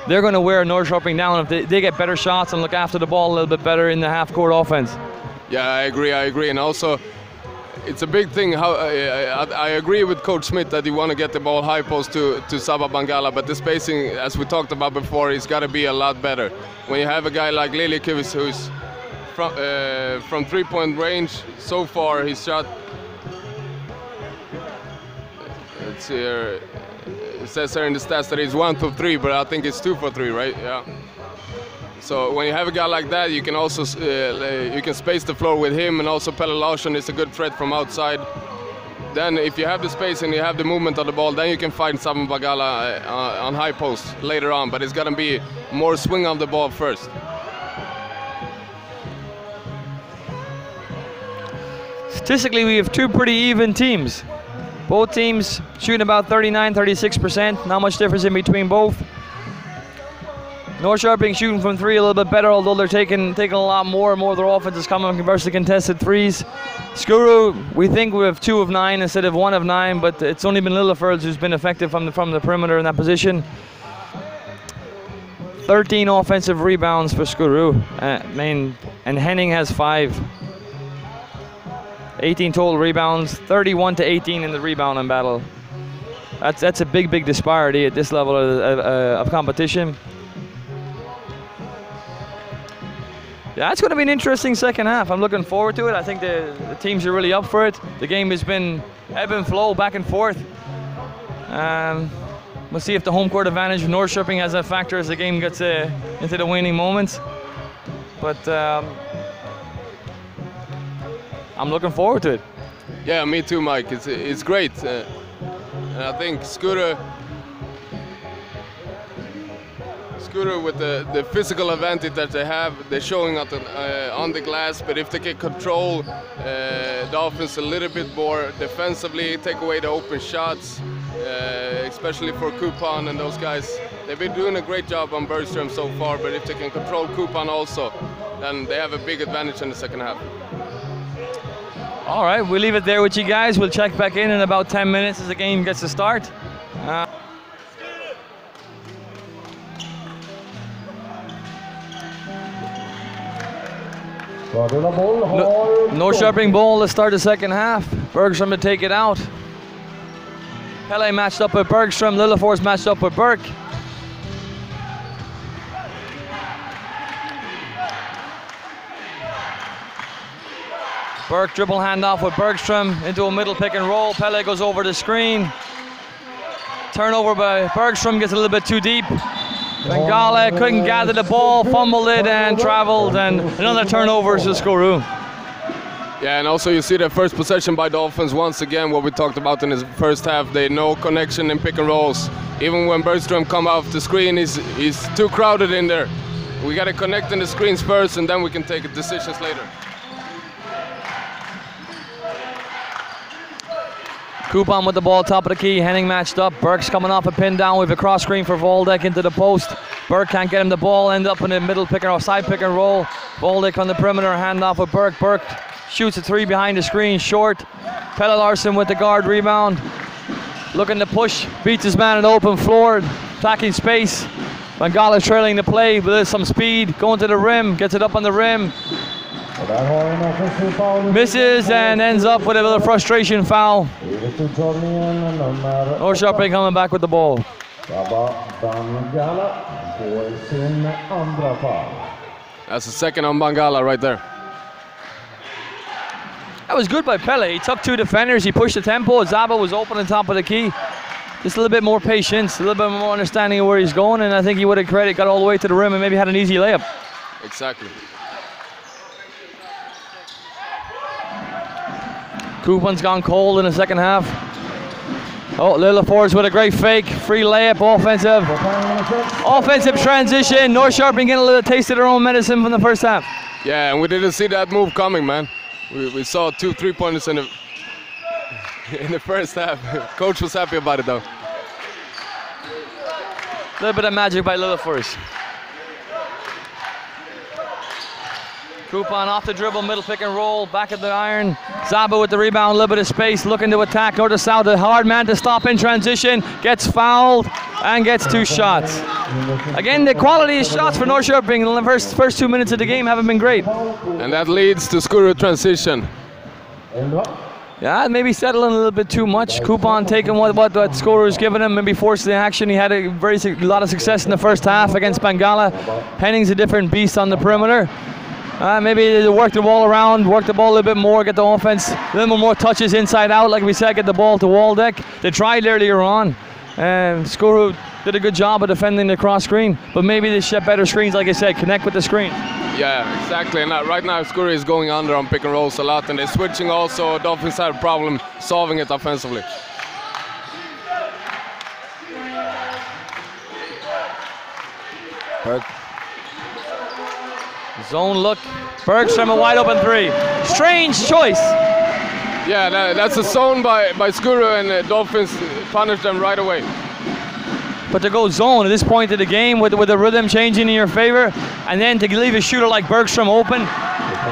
They're going to wear Norrköping down if they get better shots and look after the ball a little bit better in the half-court offense. Yeah, I agree. And also, it's a big thing. I agree with Coach Smith that you want to get the ball high post to Saba Bangala, but the spacing, as we talked about before, it's got to be a lot better. When you have a guy like Liljekivis who's from three-point range, so far he's shot, let's see here, it says here in the stats that he's 1 for 3, but I think it's 2 for 3, right? Yeah. So when you have a guy like that, you can also you can space the floor with him, and also Pelle Larsson is a good threat from outside. Then if you have the space and you have the movement of the ball, then you can find Saba Bangala on high post later on, but it's got to be more swing of the ball first. Statistically, we have two pretty even teams. Both teams shooting about 39, 36%. Not much difference in between both. Norrköping shooting from three a little bit better, although they're taking a lot more and more of their offense is coming from versus contested threes. Skuru, we think we have 2 of 9 instead of 1 of 9, but it's only been Lillefors who's been effective from the perimeter in that position. 13 offensive rebounds for Skuru, and Henning has 5. 18 total rebounds, 31-18 in the rebounding battle. That's a big disparity at this level of competition. Yeah, it's going to be an interesting second half. I'm looking forward to it. I think the teams are really up for it. The game has been ebb and flow, back and forth. We'll see if the home court advantage of Norrköping has that factor as the game gets into the waning moments. But I'm looking forward to it. Yeah, me too, Mike. It's great. And I think Skuru with the physical advantage that they have, they're showing up on the glass, but if they can control Dolphins a little bit more defensively, take away the open shots, especially for Coupon and those guys, they've been doing a great job on Bergström so far, but if they can control Coupon also, then they have a big advantage in the second half. All right, we'll leave it there with you guys. We'll check back in about 10 minutes as the game gets to start. Norrköping ball to start the second half. Bergström to take it out. Pelle matched up with Bergström. Lillefors matched up with Burke. Burke dribble handoff with Bergström into a middle pick and roll. Pelle goes over the screen. Turnover by Bergström, gets a little bit too deep. Bengala couldn't gather the ball, fumbled it and traveled, and another turnover to Skuru. Yeah, and also you see the first possession by Dolphins once again, what we talked about in the first half. They no connection in pick and rolls. Even when Bergström come off the screen, he's too crowded in there. We got to connect in the screens first, and then we can take decisions later. Coupon with the ball, top of the key. Henning matched up. Burke's coming off a pin down with a cross screen for Voldek into the post. Burke can't get him the ball, end up in the middle pick and roll, side pick and roll. Voldek on the perimeter, handoff with Burke. Burke shoots a 3 behind the screen, short. Pelle Larsson with the guard rebound. Looking to push, beats his man on the open floor, attacking space. Bengala trailing the play, but there's some speed, going to the rim, gets it up on the rim. Misses and ends up with a little frustration foul. Norrköping coming back with the ball. That's the second on Bengala right there. That was good by Pelle. He took 2 defenders, he pushed the tempo. Zaba was open on top of the key. Just a little bit more patience, a little bit more understanding of where he's going, and I think he would have got all the way to the rim and maybe had an easy layup. Exactly. Coupon's gone cold in the second half. Oh, Lillefors with a great fake, free layup, offensive transition. Norrköping getting a little taste of their own medicine from the first half. Yeah, and we didn't see that move coming, man. We saw 2 3-pointers in the first half. Coach was happy about it though. A little bit of magic by Lillefors. Coupon off the dribble, middle pick and roll, back at the iron. Zaba with the rebound, a little bit of space, looking to attack, north to south. A hard man to stop in transition, gets fouled and gets 2 shots. Again, the quality of shots for Norrköping in the first 2 minutes of the game haven't been great. And that leads to Skuru transition. Yeah, maybe settling a little bit too much. Coupon taking what Skuru was giving him, maybe forcing the action. He had a lot of success in the first half against Bengala. Henning's a different beast on the perimeter. Maybe they work the ball around, work the ball a little bit more, get the offense a little more touches inside out, like we said, get the ball to Waldeck. They tried earlier on. Skuru did a good job of defending the cross screen, but maybe they set better screens, like I said, connect with the screen. Yeah, exactly. And right now Skuru is going under on pick and rolls a lot, and they're switching also. Dolphins had a problem solving it offensively. Zone look. Bergström a wide open 3. Strange choice. Yeah, that's a zone by Skuru, and Dolphins punish them right away. But to go zone at this point of the game with the rhythm changing in your favor, and then to leave a shooter like Bergstrom open.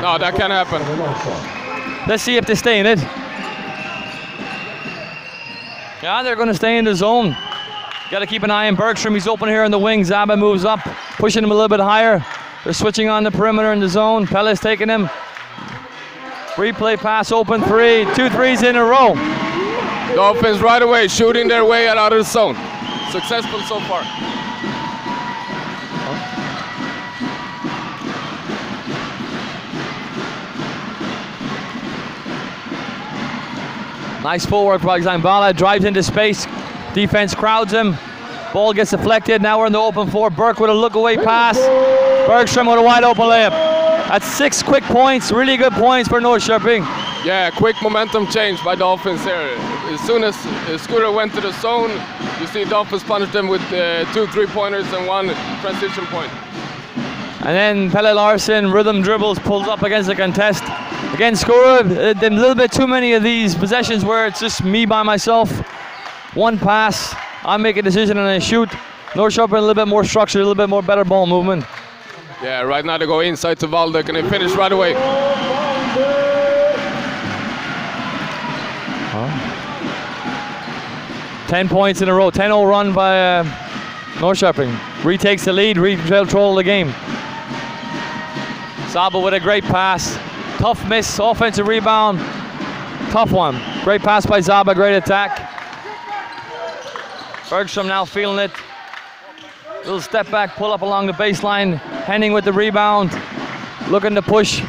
No, that can't happen. Let's see if they stay in it. Yeah, they're going to stay in the zone. Got to keep an eye on Bergstrom. He's open here in the wing. Zaba moves up, pushing him a little bit higher. They're switching on the perimeter in the zone. Pelle's taking him. Replay pass open three. 2 threes in a row. Dolphins right away shooting their way out of the zone. Successful so far. Nice footwork by Zambala. Drives into space. Defense crowds him. Ball gets deflected. Now we're in the open floor. Burke with a look away pass. Bergstrom with a wide open layup. That's 6 quick points. Really good points for Norrköping. Yeah, quick momentum change by Dolphins there. As soon as Skuru went to the zone, you see Dolphins punish them with 2 3-pointers and 1 transition point. And then Pelle Larsen, rhythm dribbles, pulls up against the contest. Again, Skuru, a little bit too many of these possessions where it's just me by myself. 1 pass, I make a decision and I shoot. Norrköping a little bit more structured, a little bit more better ball movement. Yeah, right now they go inside to Valdek and they finish right away. 10 points in a row, 10-0 run by Norrköping. Retakes the lead, control the game. Saba with a great pass. Tough miss, offensive rebound. Tough one. Great pass by Zaba, great attack. Bergstrom now feeling it. Little step back, pull up along the baseline. Henning with the rebound. Looking to push.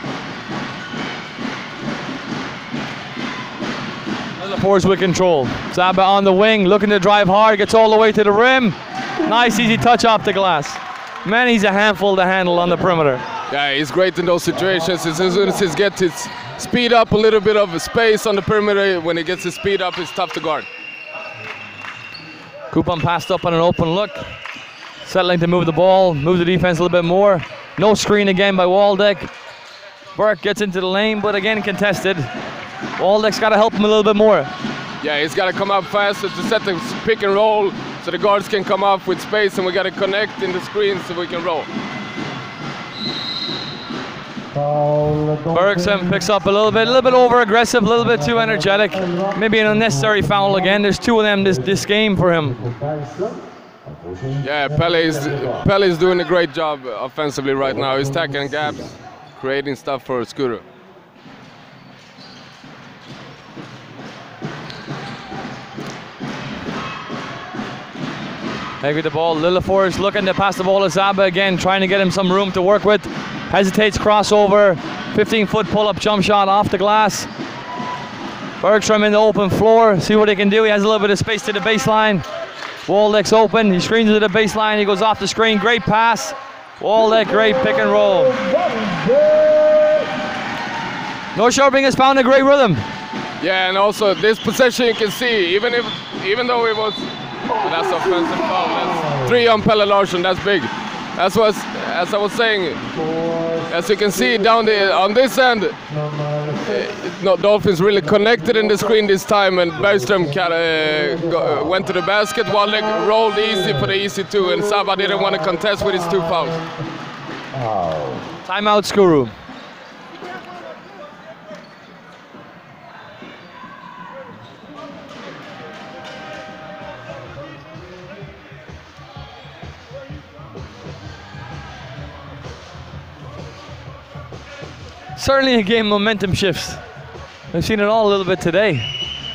Forwards with control. Zaba on the wing, looking to drive hard, gets all the way to the rim. Nice easy touch off the glass. Man, he's a handful to handle on the perimeter. Yeah, he's great in those situations. As soon as he gets his speed up, a little bit of space on the perimeter, when he gets his speed up, it's tough to guard. Kupan passed up on an open look. Settling to move the ball, move the defense a little bit more. No screen again by Waldeck. Burke gets into the lane, but again contested. Waldeck's got to help him a little bit more. Yeah, he's got to come up faster to set the pick and roll so the guards can come up with space, and we got to connect in the screen so we can roll. Bergstrom picks up a little bit over aggressive, a little bit too energetic. Maybe an unnecessary foul again. There's 2 of them this game for him. Yeah, Pelle is doing a great job offensively right now. He's tackling gaps, creating stuff for Skuru. Back with the ball, Lillefor's looking to pass the ball to Zaba again, trying to get him some room to work with. Hesitates, crossover, 15-foot pull-up jump shot off the glass. Bergstrom in the open floor, see what he can do. He has a little bit of space to the baseline. Waldeck's open, he screens to the baseline, he goes off the screen, great pass. Waldeck, great pick and roll. Norrköping has found a great rhythm. Yeah, and also this possession you can see, even though it was, that's offensive foul. That's 3 on Pelle Larsson, that's big. As I was saying, as you can see down on this end, Dolphins really connected in the screen this time, and Bergstrom went to the basket. Waldeck rolled easy for the easy 2, and Saba didn't want to contest with his 2 fouls. Timeout, Skuru. Certainly a game momentum shifts. We've seen it all a little bit today.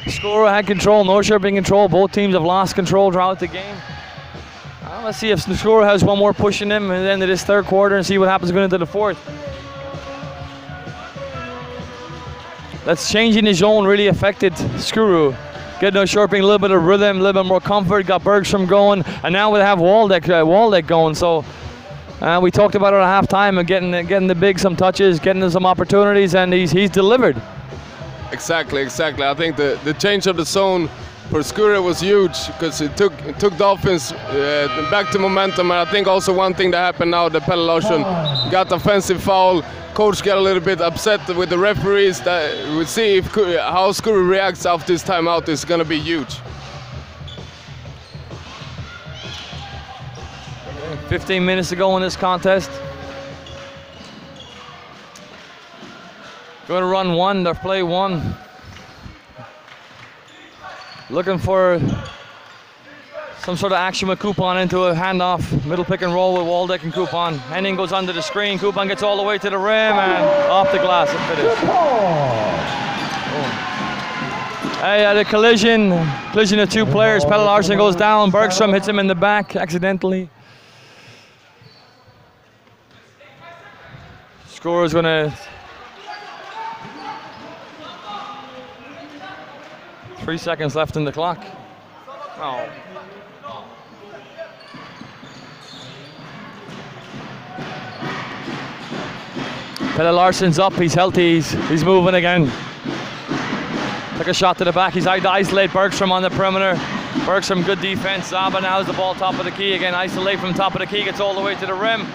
Skuru had control, Norrköping control. Both teams have lost control throughout the game. Let's see if Skuru has one more push in him at the end of this 3rd quarter and see what happens going into the 4th. That's changing the zone really affected Skuru. Getting Norrköping a little bit of rhythm, a little bit more comfort, got Bergstrom going, and now we have Waldeck going. So we talked about it at halftime of getting the big some touches, getting them some opportunities, and he's delivered. Exactly. I think the change of the zone for Skuru was huge because it took Dolphins back to momentum. And I think also one thing that happened now, the Pelle Larsson got offensive foul, coach got a little bit upset with the referees. That we'll see if how Skuru reacts after this timeout is going to be huge. 15 minutes to go in this contest. Going to run one, they're play one. Looking for some sort of action with Coupon into a handoff. Middle pick and roll with Waldeck and Coupon. Henning goes under the screen. Coupon gets all the way to the rim and off the glass. It finished. Hey, at a collision of two players. Pelle Larsson goes down. Bergstrom hits him in the back accidentally. Skuru is going to 3 seconds left in the clock. Oh. Pelle Larsson's up, he's healthy, he's moving again. Took a shot to the back, he's isolate Bergstrom on the perimeter. Bergstrom, good defense. Zaba now has the ball top of the key again, isolate from top of the key, gets all the way to the rim.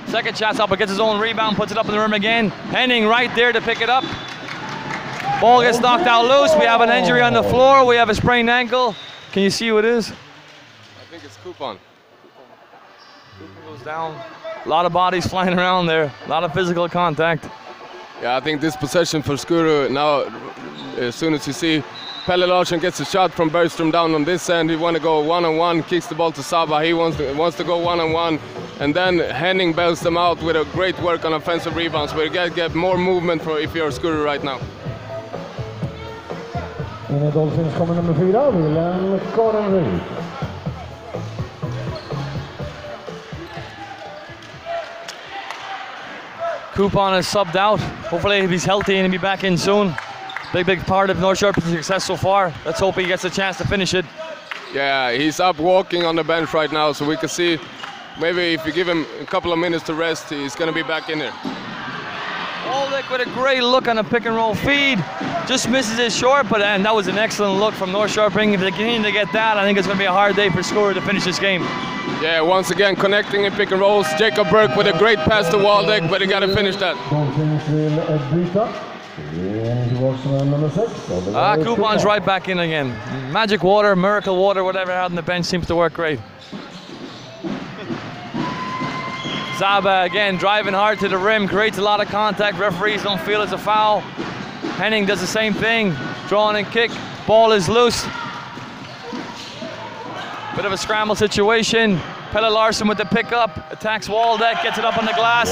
Second shot's up, but gets his own rebound, puts it up in the rim again. Henning right there to pick it up. Ball gets knocked out loose. We have an injury on the floor. We have a sprained ankle. Can you see who it is? I think it's Coupon. Coupon goes down. A lot of bodies flying around there. A lot of physical contact. Yeah, I think this possession for Skuru now, as soon as you see Pelle Larsson gets a shot from Bergstrom down on this end, he want to go one-on-one, kicks the ball to Saba. He wants to go one-on-one, and then Henning bails them out with a great work on offensive rebounds. We get more movement for if you're Skuru right now. In i Dolphins kommer nummer 4, Wilhelm Karenryd. Coupon is subbed out. Hopefully if he's healthy and he'll be back in soon. Big part of Norrköping's success so far. Let's hope he gets a chance to finish it. Yeah, he's up walking on the bench right now, so we can see maybe if you give him a couple of minutes to rest, he's going to be back in there. Waldeck with a great look on a pick and roll feed. Just misses it short, but that was an excellent look from Norrköping. If they continue to get that, I think it's going to be a hard day for Skuru to finish this game. Yeah, once again connecting in pick and rolls. Jacob Burke with a great pass to Waldeck, but he got to finish that. Coupon's right back in again. Magic water, miracle water, whatever out on the bench seems to work great. Zaba again driving hard to the rim, creates a lot of contact. Referees don't feel it's a foul. Henning does the same thing, drawing and kick. Ball is loose. Bit of a scramble situation. Pelle Larsson with the pickup, attacks Waldeck, gets it up on the glass.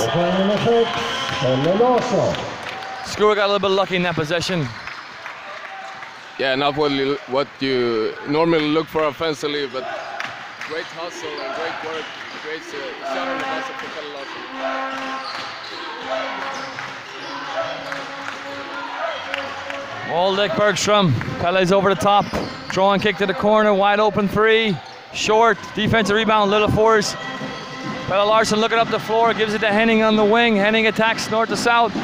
Skuru got a little bit lucky in that possession. Yeah, not what you normally look for offensively, but great hustle and great work. Great shot on the buzzer for Pelle Larsson. Waldeck, Bergstrom, Pelle's over the top. Draw and kick to the corner, wide open three. Short, defensive rebound, little force. Pelle Larsson looking up the floor, gives it to Henning on the wing. Henning attacks north to south.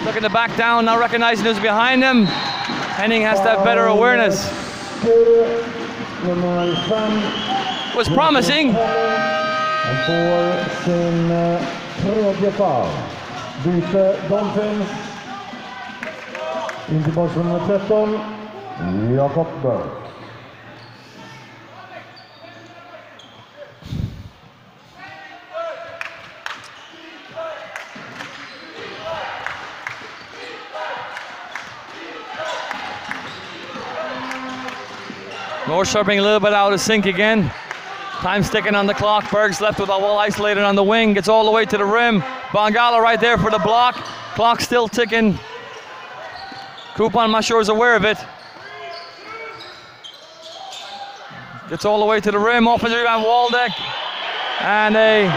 Looking to back down, not recognizing who's behind him. Henning has to have better awareness. Was promising. Får sin tredje foul. Byte Dolphins. In tillbaka från nummer 13, Jakob Berg. Norrköping a little bit out of sync again. Time sticking on the clock. Berg's left with a wall isolated on the wing. Gets all the way to the rim. Bangala right there for the block. Clock still ticking. Coupon, I'm not sure, is aware of it. Gets all the way to the rim. Offensive rebound, Waldeck. And a...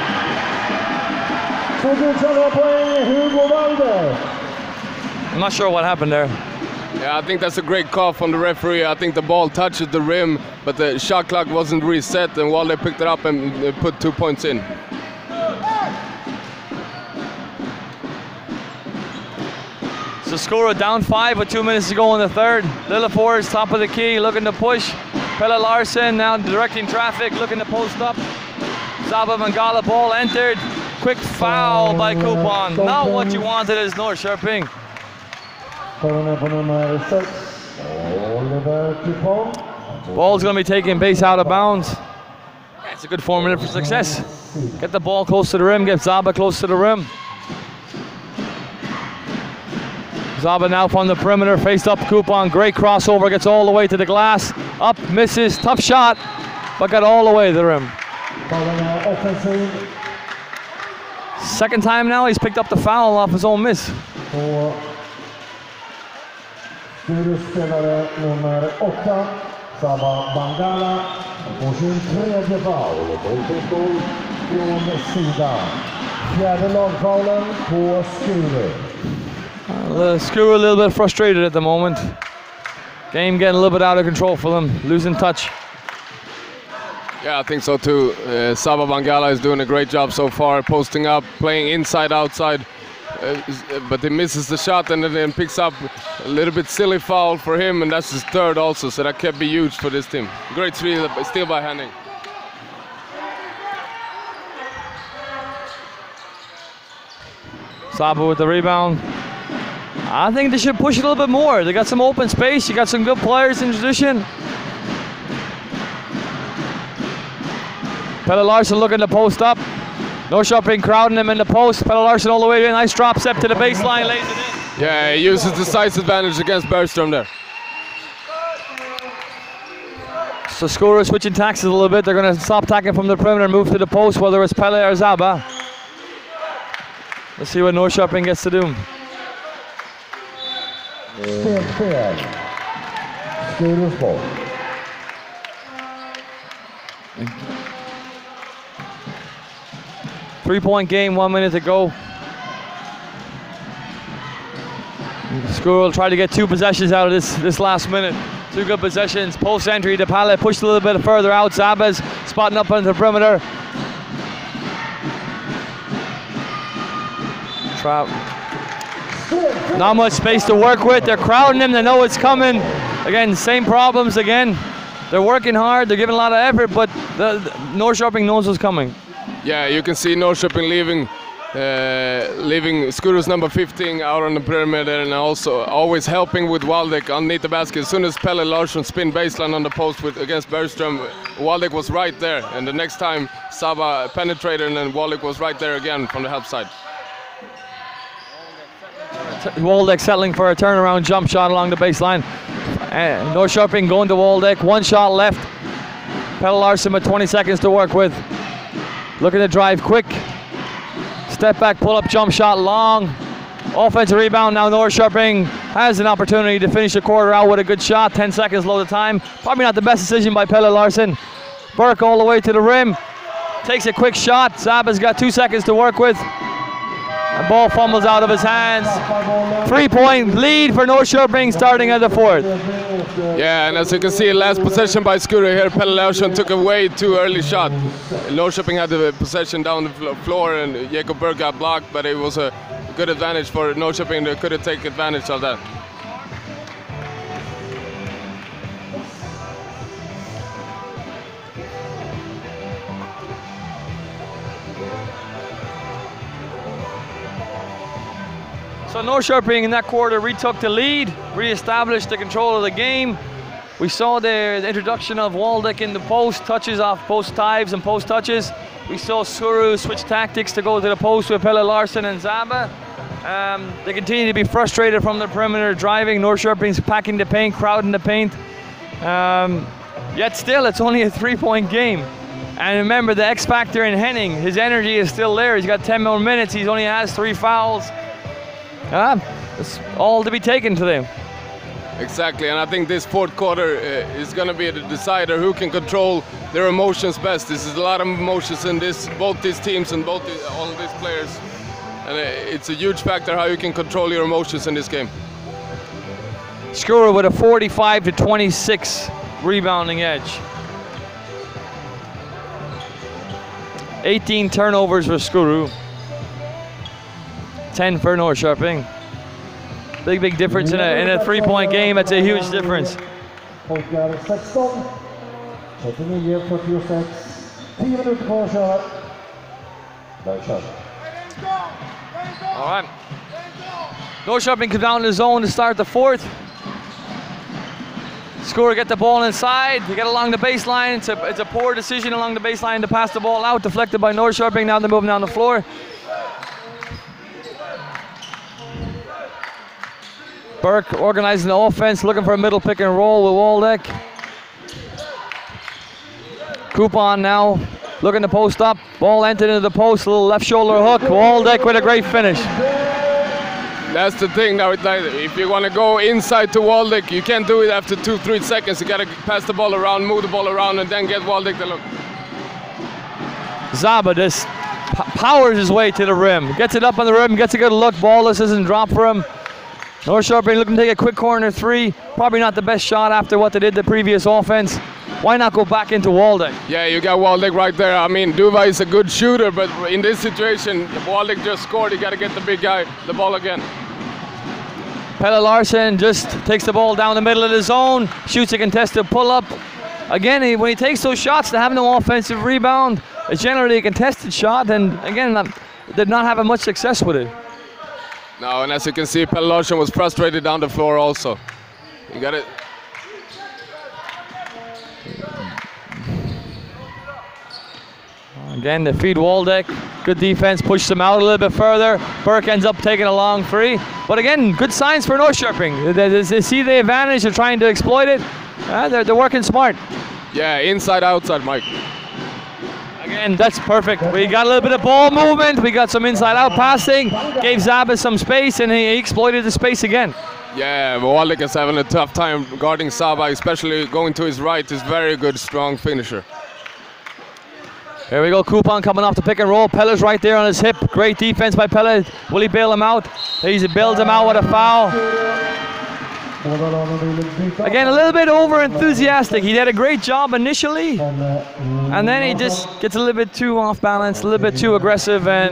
I'm not sure what happened there. Yeah, I think that's a great call from the referee. I think the ball touches the rim, but the shot clock wasn't reset, and Waldeck picked it up and put 2 points in. So Skuru down 5 with 2 minutes to go in the third. Lillefors is top of the key, looking to push. Pelle Larsson now directing traffic, looking to post up. Zaba Mangala ball entered. quick foul by Coupon. Not what you wanted as Norrköping. Ball's going to be taken base out of bounds. It's a good formula for success. Get the ball close to the rim, get Zaba close to the rim. Zaba now from the perimeter, faced up Coupon. Great crossover, gets all the way to the glass. Up, misses, tough shot, but got all the way to the rim. Second time now he's picked up the foul off his own miss. Skuru-spelare nummer 8, Saba Bangala, får sin tredje foul. Bollkontroll från sidan. Fjärde lagfaulen på Skuru. Skuru a little bit frustrated at the moment. Game getting a little bit out of control for them, losing touch. Yeah, I think so too. Saba Bangala is doing a great job so far, posting up, playing inside, outside. But he misses the shot and then picks up a little bit silly foul for him, and that's his third also, so that can be huge for this team. Great steal by Henning. Saba with the rebound. I think they should push it a little bit more. They got some open space, you got some good players in position. Pelle Larsson looking to post up. Norrköping crowding him in the post. Pelle Larsson all the way in. Nice drop step to the baseline, lays it in. Yeah, he uses the size advantage against Bergström there. So Skuru switching taxes a little bit. They're going to stop attacking from the perimeter and move to the post, whether it's Pelle or Zaba. Let's see what Norrköping gets to do. Skuru's ball. Three-point game, 1 minute to go. Skuru will try to get 2 possessions out of this last minute. 2 good possessions. Post entry to Pelle, pushed a little bit further out. Zaba's spotting up on the perimeter. Trap. Not much space to work with. They're crowding him. They know it's coming. Again, same problems again. They're working hard. They're giving a lot of effort, but the Norrköping knows what's coming. Yeah, you can see Norrköping leaving Skuru's number 15 out on the perimeter, and also always helping with Waldeck underneath the basket. As soon as Pelle Larsson spin baseline on the post against Bergström, Waldeck was right there, and the next time Saba penetrated, and then Waldeck was right there again from the help side. Waldeck settling for a turnaround jump shot along the baseline. Norrköping going to Waldeck, 1 shot left. Pelle Larsson with 20 seconds to work with. Looking to drive quick. Step back, pull up, jump shot long. Offensive rebound now. Norrköping has an opportunity to finish the quarter out with a good shot. 10 seconds load of time. Probably not the best decision by Pelle Larsson. Burke all the way to the rim. Takes a quick shot. Zaba's got 2 seconds to work with. The ball fumbles out of his hands. 3-point lead for Norrköping starting at the 4th. Yeah, and as you can see, last possession by Skuru here, Pelle Larsson took a way too early shot. Norrköping had the possession down the floor and Jacob Berg got blocked, but it was a good advantage for Norrköping. They could have taken advantage of that. So Norrköping in that quarter retook the lead, re-established the control of the game. We saw the introduction of Waldeck in the post, touches off post dives and post touches. We saw Skuru switch tactics to go to the post with Pelle Larsson and Zaba. They continue to be frustrated from the perimeter driving. Norrköping's packing the paint, crowding the paint. Yet still, it's only a 3-point game. And remember the X factor in Henning, his energy is still there. He's got 10 more minutes, he only has 3 fouls. It's all to be taken today. Exactly, and I think this 4th quarter is going to be the decider who can control their emotions best. This is a lot of emotions in both these teams and all of these players. And it's a huge factor how you can control your emotions in this game. Skuru with a 45-26 rebounding edge. 18 turnovers for Skuru. 10 for Norrköping. Big difference in a 3-point game. That's a huge difference. P16, 39-46, 10 minuter kvar att köra. Där kör vi. All right. Norrköping comes down in the zone to start the fourth. Skuru get the ball inside. They get along the baseline. It's a poor decision along the baseline to pass the ball out. Deflected by Norrköping. Now they're moving down the floor. Burke organizing the offense, looking for a middle pick and roll with Waldeck. Coupon now looking to post up. Ball entered into the post. A little left shoulder hook. Waldeck with a great finish. That's the thing now. If you want to go inside to Waldeck, you can't do it after 2-3 seconds. You got to pass the ball around, move the ball around, and then get Waldeck to look. Zaba just powers his way to the rim. Gets it up on the rim, gets a good look. Ball just doesn't drop for him. Norrköping looking to take a quick corner three. Probably not the best shot after what they did the previous offense. Why not go back into Waldeck? Yeah, you got Waldeck right there. I mean, Duva is a good shooter, but in this situation, Waldeck just scored. You got to get the big guy the ball again. Pelle Larsson just takes the ball down the middle of the zone, shoots a contested pull-up. Again, when he takes those shots, they have no offensive rebound. It's generally a contested shot, and again, did not have much success with it. No, and as you can see, Pelle Larsson was frustrated down the floor also. You got it. Again, they feed Waldeck. Good defense, pushes him out a little bit further. Burke ends up taking a long three. But again, good signs for Norrköping. They see the advantage, they're trying to exploit it. They're working smart. Yeah, inside, outside, Mike. Again, that's perfect. We got a little bit of ball movement. We got some inside-out passing. Gave Zaba some space, and he exploited the space again. Yeah, Waldeck is having a tough time guarding Zaba, especially going to his right. He's very good, strong finisher. Here we go, Coupon coming off the pick and roll. Pelle's right there on his hip. Great defense by Pelle. Will he bail him out? He bails him out with a foul. Again, a little bit over enthusiastic. He did a great job initially, and then he just gets a little bit too off balance, a little bit too aggressive, and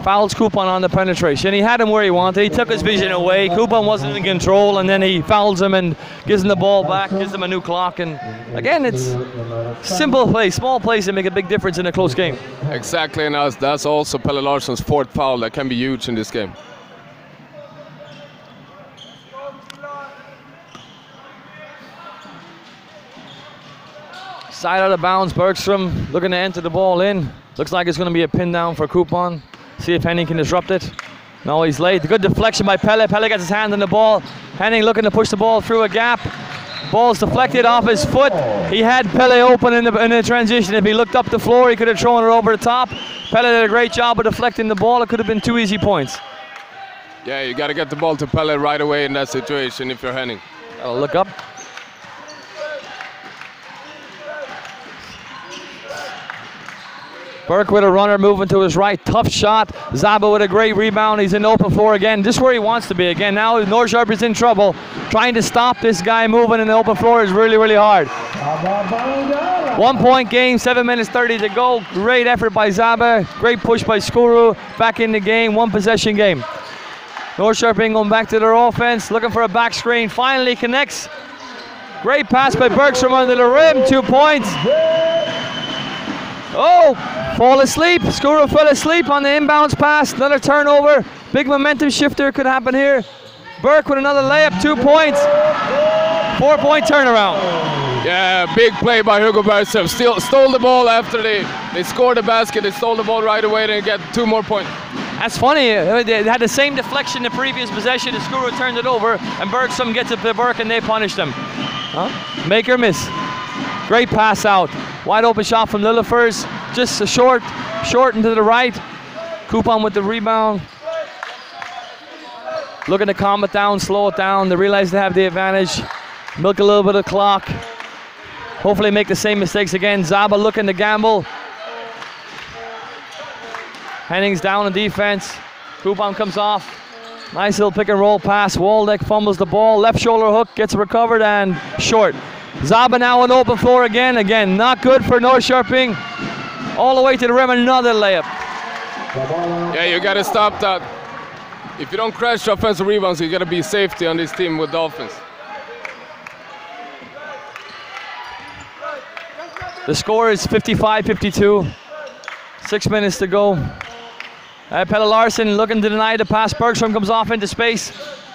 fouls Coupon on the penetration. He had him where he wanted. He took his vision away. Coupon wasn't in control, and then he fouls him and gives him the ball back, gives him a new clock. And again, it's simple plays, small plays that make a big difference in a close game. Exactly, and that's also Pelle Larsson's fourth foul that can be huge in this game. Side out of bounds, Bergstrom looking to enter the ball in. Looks like it's going to be a pin down for Coupon. See if Henning can disrupt it. No, he's late. Good deflection by Pelle. Pelle gets his hand on the ball. Henning looking to push the ball through a gap. Ball's deflected off his foot. He had Pelle open in the transition. If he looked up the floor, he could have thrown it over the top. Pelle did a great job of deflecting the ball. It could have been 2 easy points. Yeah, you got to get the ball to Pelle right away in that situation if you're Henning. Gotta look up. Burke with a runner moving to his right, tough shot. Zaba with a great rebound. He's in the open floor again, just where he wants to be. Again, now Norrköping is in trouble. Trying to stop this guy moving in the open floor is really, really hard. 1 point game, 7 minutes 30 to go. Great effort by Zaba. Great push by Skuru. Back in the game, 1 possession game. Norrköping going back to their offense, looking for a back screen. Finally connects. Great pass by Bergstrom under the rim, 2 points. Oh, fall asleep. Skuru fell asleep on the inbounds pass. Another turnover. Big momentum shifter could happen here. Burke with another layup, 2 points. 4 point turnaround. Yeah, big play by Hugo Bergström. Stole the ball after they scored the basket. They stole the ball right away and get 2 more points. That's funny. They had the same deflection the previous possession. The Skuru turned it over, and Bergstrom gets it to Burke, and they punished him. Huh? Make or miss. Great pass out. Wide open shot from Lillefers. Just a short and to the right. Coupon with the rebound. Looking to calm it down, slow it down. They realize they have the advantage. Milk a little bit of clock. Hopefully make the same mistakes again. Zaba looking to gamble. Henning's down on defense. Coupon comes off. Nice little pick and roll pass. Waldeck fumbles the ball. Left shoulder hook gets recovered and short. Zaba now on open floor again. Again, not good for Norrköping. All the way to the rim, another layup. Yeah, you got to stop that. If you don't crash offensive rebounds, you got to be safety on this team with Dolphins. The score is 55-52. 6 minutes to go. Pelle Larsson looking to deny the pass. Bergstrom comes off into space.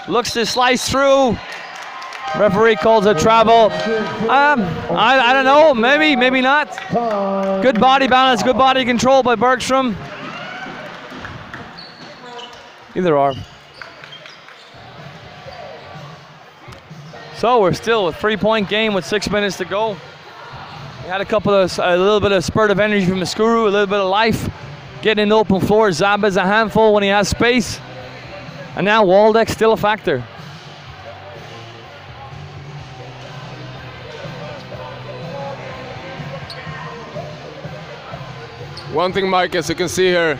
Looks to slice through. Referee calls a travel. I don't know, maybe not. Good body balance, good body control by Bergstrom. Either or. So we're still a 3-point game with 6 minutes to go. We had a little bit of spurt of energy from the Skuru, a little bit of life. Getting in the open floor, Zaba's a handful when he has space. And now Waldeck's still a factor. One thing, Mike, as you can see here,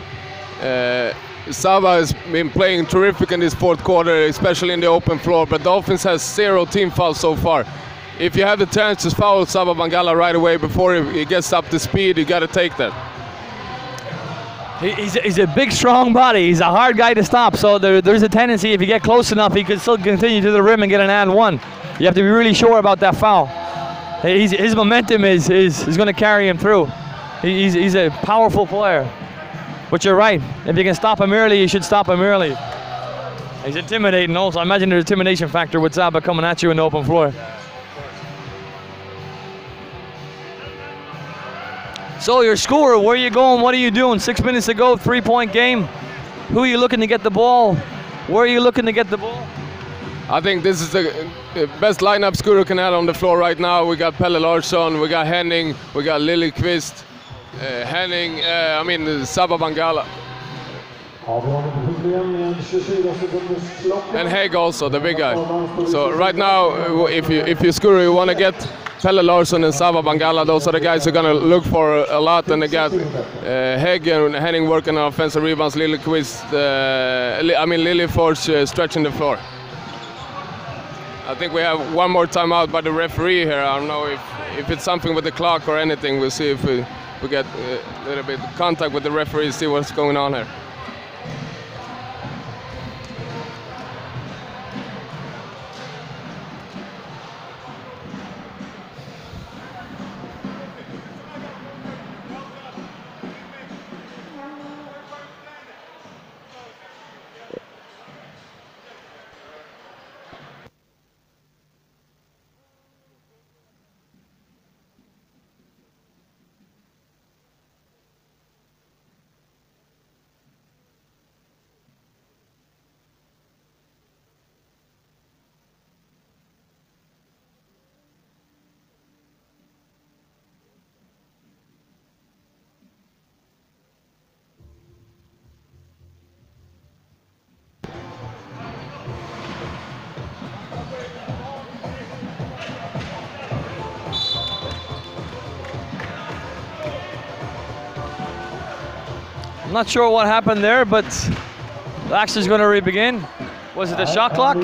Saba has been playing terrific in this fourth quarter, especially in the open floor, but Dolphins has 0 team fouls so far. If you have the chance to foul Saba Bangala right away before he gets up to speed, you got to take that. He's a big, strong body. He's a hard guy to stop, so there's a tendency if you get close enough, he could still continue to the rim and get an and one. You have to be really sure about that foul. His momentum is going to carry him through. He's a powerful player. But you're right. If you can stop him early, you should stop him early. He's intimidating also. I imagine there's an intimidation factor with Zaba coming at you in the open floor. So your scorer, where are you going? What are you doing? 6 minutes to go, 3-point game. Who are you looking to get the ball? Where are you looking to get the ball? I think this is the best lineup Skuru can have on the floor right now. We got Pelle Larsson, we got Henning, we got Liljeqvist. Saba Bangala. And Haig also, the big guy. So right now, if you Skuru, you want to get Pelle Larsson and Saba Bangala. Those are the guys who are going to look for a lot. And they got Haig and Henning working on offensive rebounds. Liljeqvist, Liljeforce stretching the floor. I think we have one more timeout by the referee here. I don't know if it's something with the clock or anything. We'll see if we get a little bit of contact with the referee, see what's going on here. I'm not sure what happened there, but the action is going to re-begin. Was it a shot clock?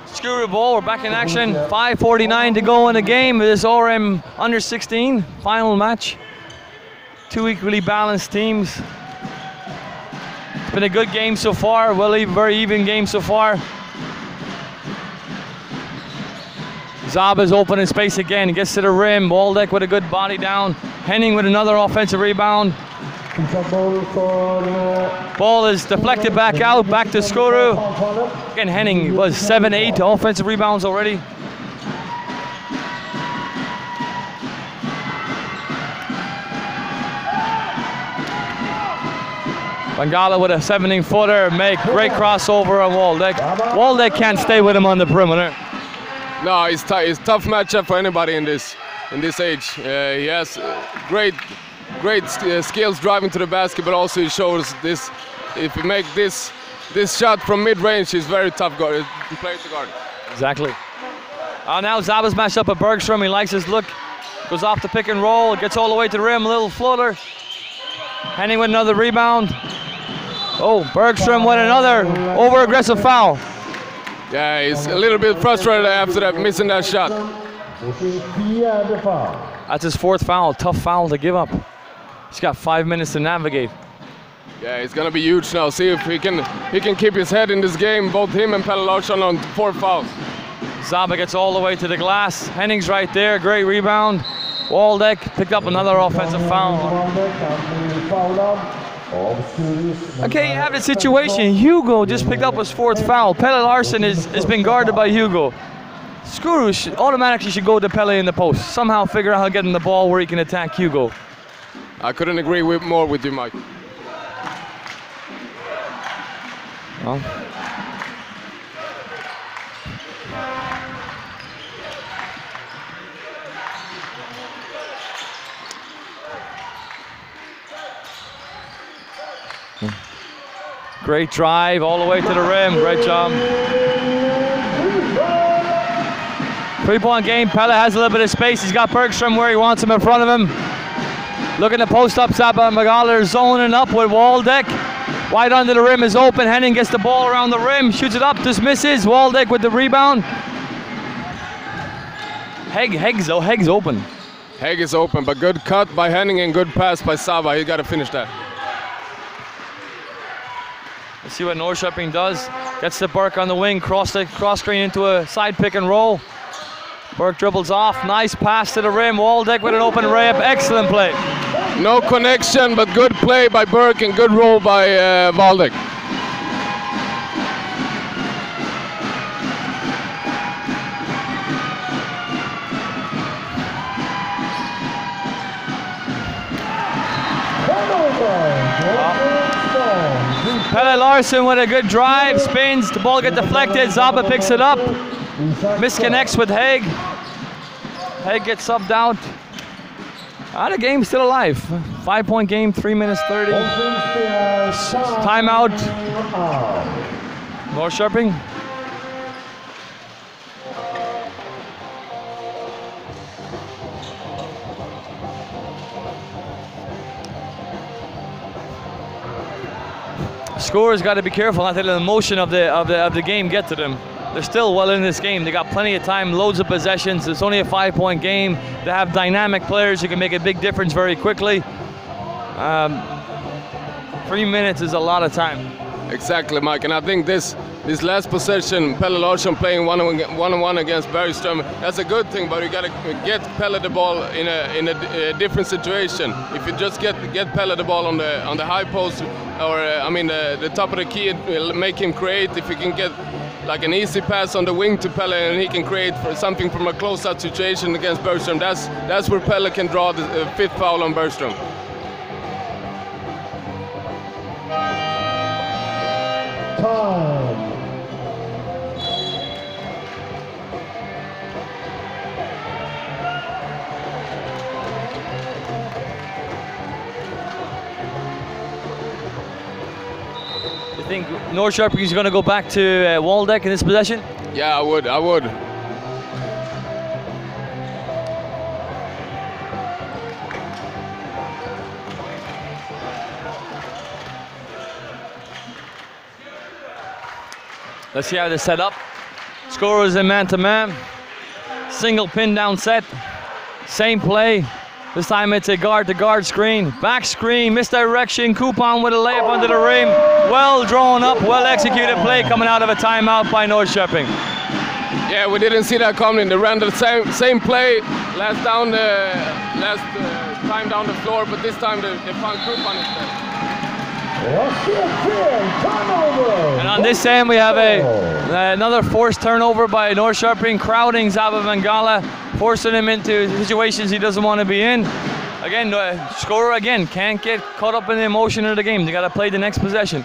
Skuru ball, we're back in action. 5:49 to go in the game. This RM under 16 final match. 2 equally balanced teams. It's been a good game so far, very even game so far. Zaba's open in space again, gets to the rim. Waldeck with a good body down. Henning with another offensive rebound. Ball is deflected back out, back to Skuru. Again, Henning was 7-8 offensive rebounds already. Bangala with a 17-footer, make great crossover on Waldeck. Waldeck can't stay with him on the perimeter. No, it's tough matchup for anybody in this age. He has great skills driving to the basket, but also he shows this. If you make this shot from mid-range, he's very tough player to guard. Exactly. Now Zaba's matched up with Bergstrom. He likes his look. Goes off the pick and roll, gets all the way to the rim, a little floater. Henning with another rebound. Oh, Bergstrom with another over-aggressive foul. Yeah, he's a little bit frustrated after that, missing that shot. That's his fourth foul, tough foul to give up. He's got 5 minutes to navigate. Yeah, it's gonna be huge now. See if he can keep his head in this game. Both him and Pelle Larsson on 4 fouls. Zaba gets all the way to the glass. Henning's right there, great rebound. Waldeck picked up another offensive foul. Okay, you have the situation. Hugo just picked up his 4th foul. Pelle Larsson has been guarded by Hugo. Skuru automatically should go to Pelle in the post. Somehow figure out how to get him the ball where he can attack Hugo. I couldn't agree more with you, Mike. Well. Great drive all the way to the rim. Great job. 3-point game. Pelle has a little bit of space. He's got Bergstrom where he wants him in front of him. Looking to post up. Zaba and Magala zoning up with Waldeck. Wide under the rim is open. Henning gets the ball around the rim. Shoots it up. Just misses. Waldeck with the rebound. Hegg's open. Hegg is open, but good cut by Henning and good pass by Zaba. He got to finish that. Let's see what Norrköping does. Gets to Burke on the wing, cross screen into a side pick and roll. Burke dribbles off, nice pass to the rim. Waldeck with an open layup, excellent play. No connection, but good play by Burke and good roll by Waldeck. Pelle Larsson with a good drive, spins, the ball gets deflected, Zaba picks it up, misconnects with Haig. Haig gets subbed out. The game's still alive. 5-point game, 3 minutes 30. Timeout. Norrköping. Scorers got to be careful not to let the emotion of the game get to them. They're still well in this game. They got plenty of time, loads of possessions. It's only a 5-point game. They have dynamic players who can make a big difference very quickly. 3 minutes is a lot of time. Exactly, Mike. And I think this last possession, Pelle Larsson playing one-on-one against Bergström, that's a good thing. But you got to get Pelle the ball in a different situation. If you just get Pelle the ball on the high post, or the top of the key, and make him create. If you can get like an easy pass on the wing to Pelle, and he can create something from a close-out situation against Bergström. That's where Pelle can draw the 5th foul on Bergström. Time. You think Norrköping is going to go back to Waldeck in this possession? Yeah, I would. Let's see how they set up. Skuru is in man-to-man. Single pin down set. Same play. This time it's a guard-to-guard screen. Back screen, misdirection. Coupon with a layup under the rim. Well drawn up, well executed play coming out of a timeout by Norrköping. Yeah, we didn't see that coming. They ran the same play last time down the floor, but this time they found Coupon instead. And on this end we have another forced turnover by Norrköping, crowding Zaba Mangala, forcing him into situations he doesn't want to be in. Again, Skuru again can't get caught up in the emotion of the game. They got to play the next possession.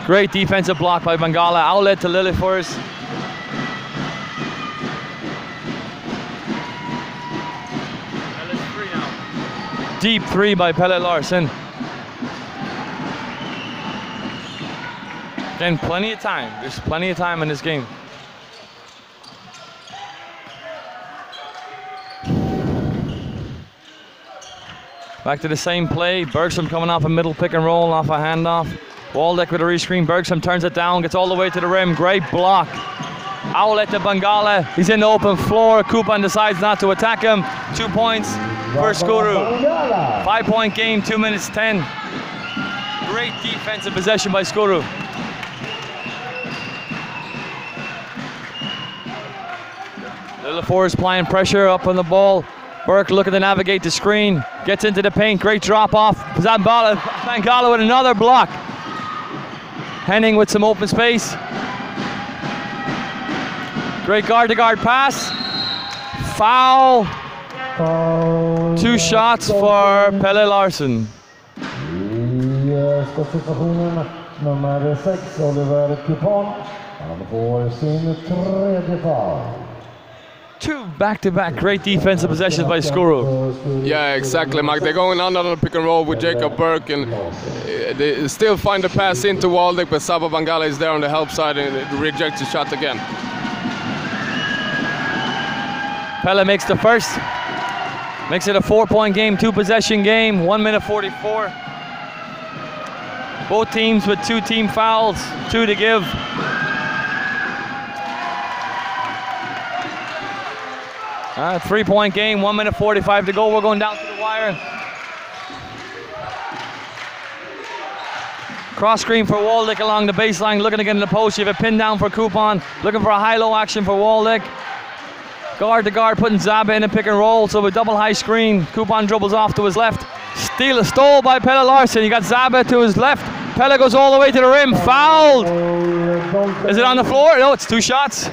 Great defensive block by Mangala, outlet to Lillifors. Deep 3 by Pelle Larsson. Again, plenty of time. There's plenty of time in this game. Back to the same play. Bergström coming off a middle pick and roll, off a handoff. Waldeck with a rescreen. Bergström turns it down, gets all the way to the rim. Great block. Outlet to Bangala. He's in the open floor. Kupan decides not to attack him. 2 points for Skuru. 5-point game, 2 minutes 10. Great defensive possession by Skuru. Lillefor is applying pressure up on the ball. Burke looking to navigate the screen. Gets into the paint. Great drop off. Bangala with another block. Henning with some open space. Great guard-to-guard pass. Foul. 2 shots for Pelle Larsson. I skottsituationen nummer 6, Oliver Kupan. Han får sin 3:e foul. 2 back-to-back great defensive possessions by Skuru. Yeah, exactly, Mike. They're going under the pick and roll with Jacob Burke, and they still find the pass into Waldeck, but Saba Bangala is there on the help side and rejects the shot again. Pelle makes the first. Makes it a 4-point game, 2-possession game, 1 minute 44. Both teams with 2 team fouls, 2 to give. All right, 3-point game, 1 minute 45 to go. We're going down to the wire. Cross screen for Waldeck along the baseline, looking to get in the post. You have a pin down for Kupan, looking for a high-low action for Waldeck. Guard to guard, putting Zaba in a pick and roll, so with double high screen, Kupan dribbles off to his left. Stole by Pelle Larsson. You got Zaba to his left. Pelle goes all the way to the rim, fouled. Is it on the floor? No, it's 2 shots.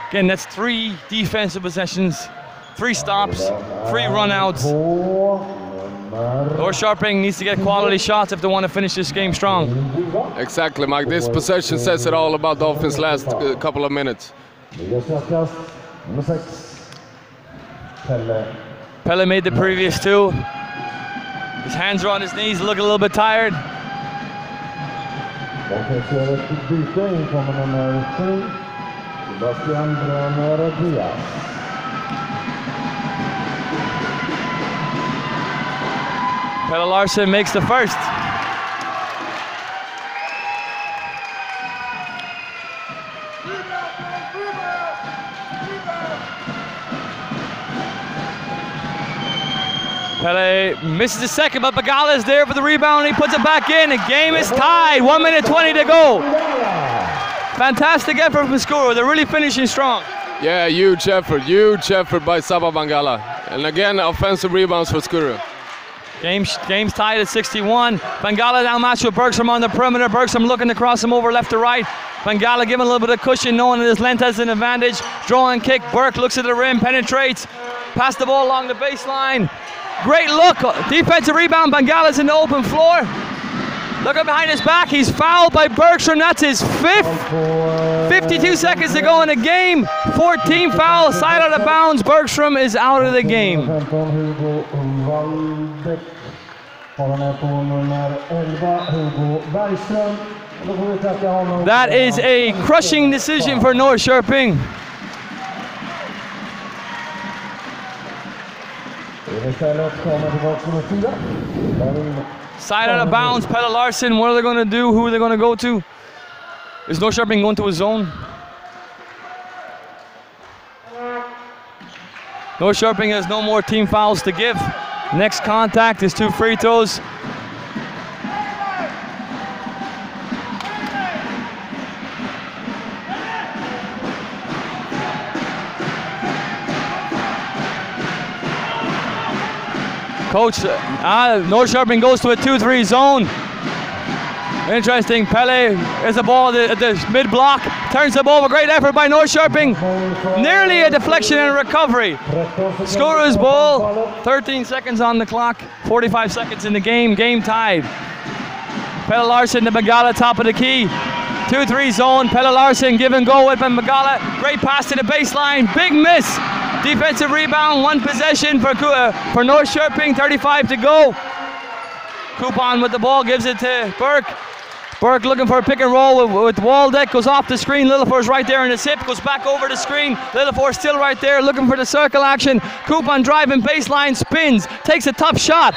Again, that's 3 defensive possessions, 3 stops, 3 runouts. Norrköping needs to get quality shots if they want to finish this game strong. Exactly, Mike. This possession says it all about Dolphins' last couple of minutes. Pelle made the previous 2. His hands are on his knees, looking a little bit tired. Pelle Larsson makes the first. Pelle misses the second, but Bangala is there for the rebound and he puts it back in. The game is tied, 1 minute 20 to go. Fantastic effort from Skuru. They're really finishing strong. Yeah, huge effort by Saba Bangala. And again, offensive rebounds for Skuru. Game's tied at 61. Bangala now matched with Bergstrom on the perimeter. Bergstrom looking to cross him over left to right. Bangala giving a little bit of cushion, knowing that his length has an advantage. Drawing kick. Burke looks at the rim, penetrates. Pass the ball along the baseline. Great look. Defensive rebound. Bangala's in the open floor. Looking behind his back. He's fouled by Bergstrom. That's his 5th. 52 seconds to go in the game. 14 fouls. Side out of bounds. Bergstrom is out of the game. That is a crushing decision for Norrköping. Side out of bounds, Pelle Larsson. What are they going to do? Who are they going to go to? Is Norrköping going to a zone? Norrköping has no more team fouls to give. Next contact is 2 free throws. Coach, Norrköping goes to a 2-3 zone. Interesting, Pelle is the ball at the mid-block, turns the ball over. Great effort by Norrköping. Nearly a deflection and a recovery. Skuru's ball, 13 seconds on the clock, 45 seconds in the game, game tied. Pelle Larsson to Bangala, top of the key. 2-3 zone, Pelle Larsson give and go with Bangala. Great pass to the baseline, big miss. Defensive rebound, 1 possession for Norrköping, 35 to go. Kupan with the ball, gives it to Burke. Burke looking for a pick and roll with Waldeck, goes off the screen. Lillefor's right there in the zip, goes back over the screen. Lillefor still right there, looking for the circle action. Kupan driving baseline, spins, takes a tough shot.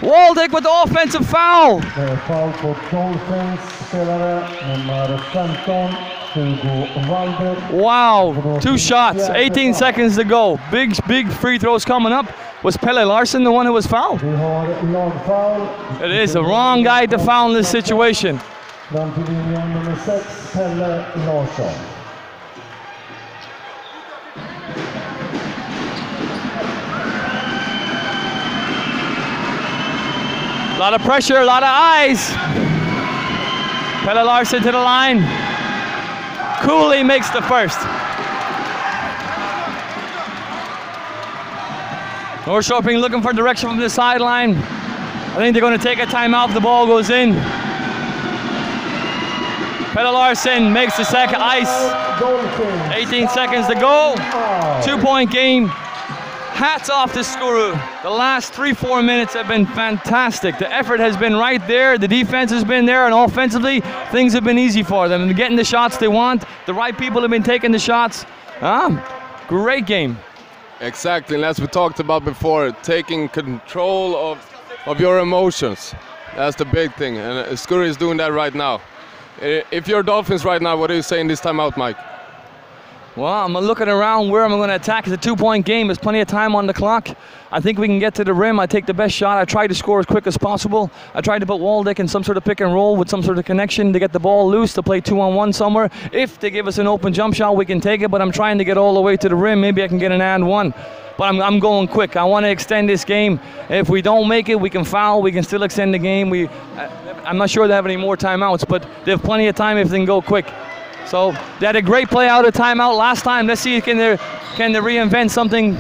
Waldeck with the offensive foul. Foul for Dolphins. spelare nummer 15, Hugo Waldek. Wow, 2 shots, 18 seconds to go. Big free throws coming up. Was Pelle Larsson the one who was fouled? Vi har lagfoul. It is the wrong guy to foul in this situation. Fram till linjen nummer 6, Pelle Larsson. A lot of pressure, a lot of eyes. Pelle Larsson to the line. Cooley makes the first. Norrköping looking for direction from the sideline. I think they're going to take a timeout if the ball goes in. Pelle Larsson makes the second ice. 18 seconds to go. 2-point game. Hats off to Skuru. The last 3-4 minutes have been fantastic. The effort has been right there. The defense has been there, and offensively, things have been easy for them. And getting the shots they want. The right people have been taking the shots. Great game. Exactly, and as we talked about before, taking control of your emotions. That's the big thing, and Skuru is doing that right now. If you're Dolphins right now, what are you saying this time out, Mike? Well, I'm looking around where I'm going to attack. It's a 2-point game. There's plenty of time on the clock. I think we can get to the rim. I take the best shot. I try to score as quick as possible. I tried to put Waldek in some sort of pick and roll with some sort of connection to get the ball loose, to play 2-on-1 somewhere. If they give us an open jump shot, we can take it, but I'm trying to get all the way to the rim. Maybe I can get an and one. But I'm going quick. I want to extend this game. If we don't make it, we can foul. We can still extend the game. I'm not sure they have any more timeouts, but they have plenty of time if they can go quick. So they had a great play out of timeout last time. Let's see, can they reinvent something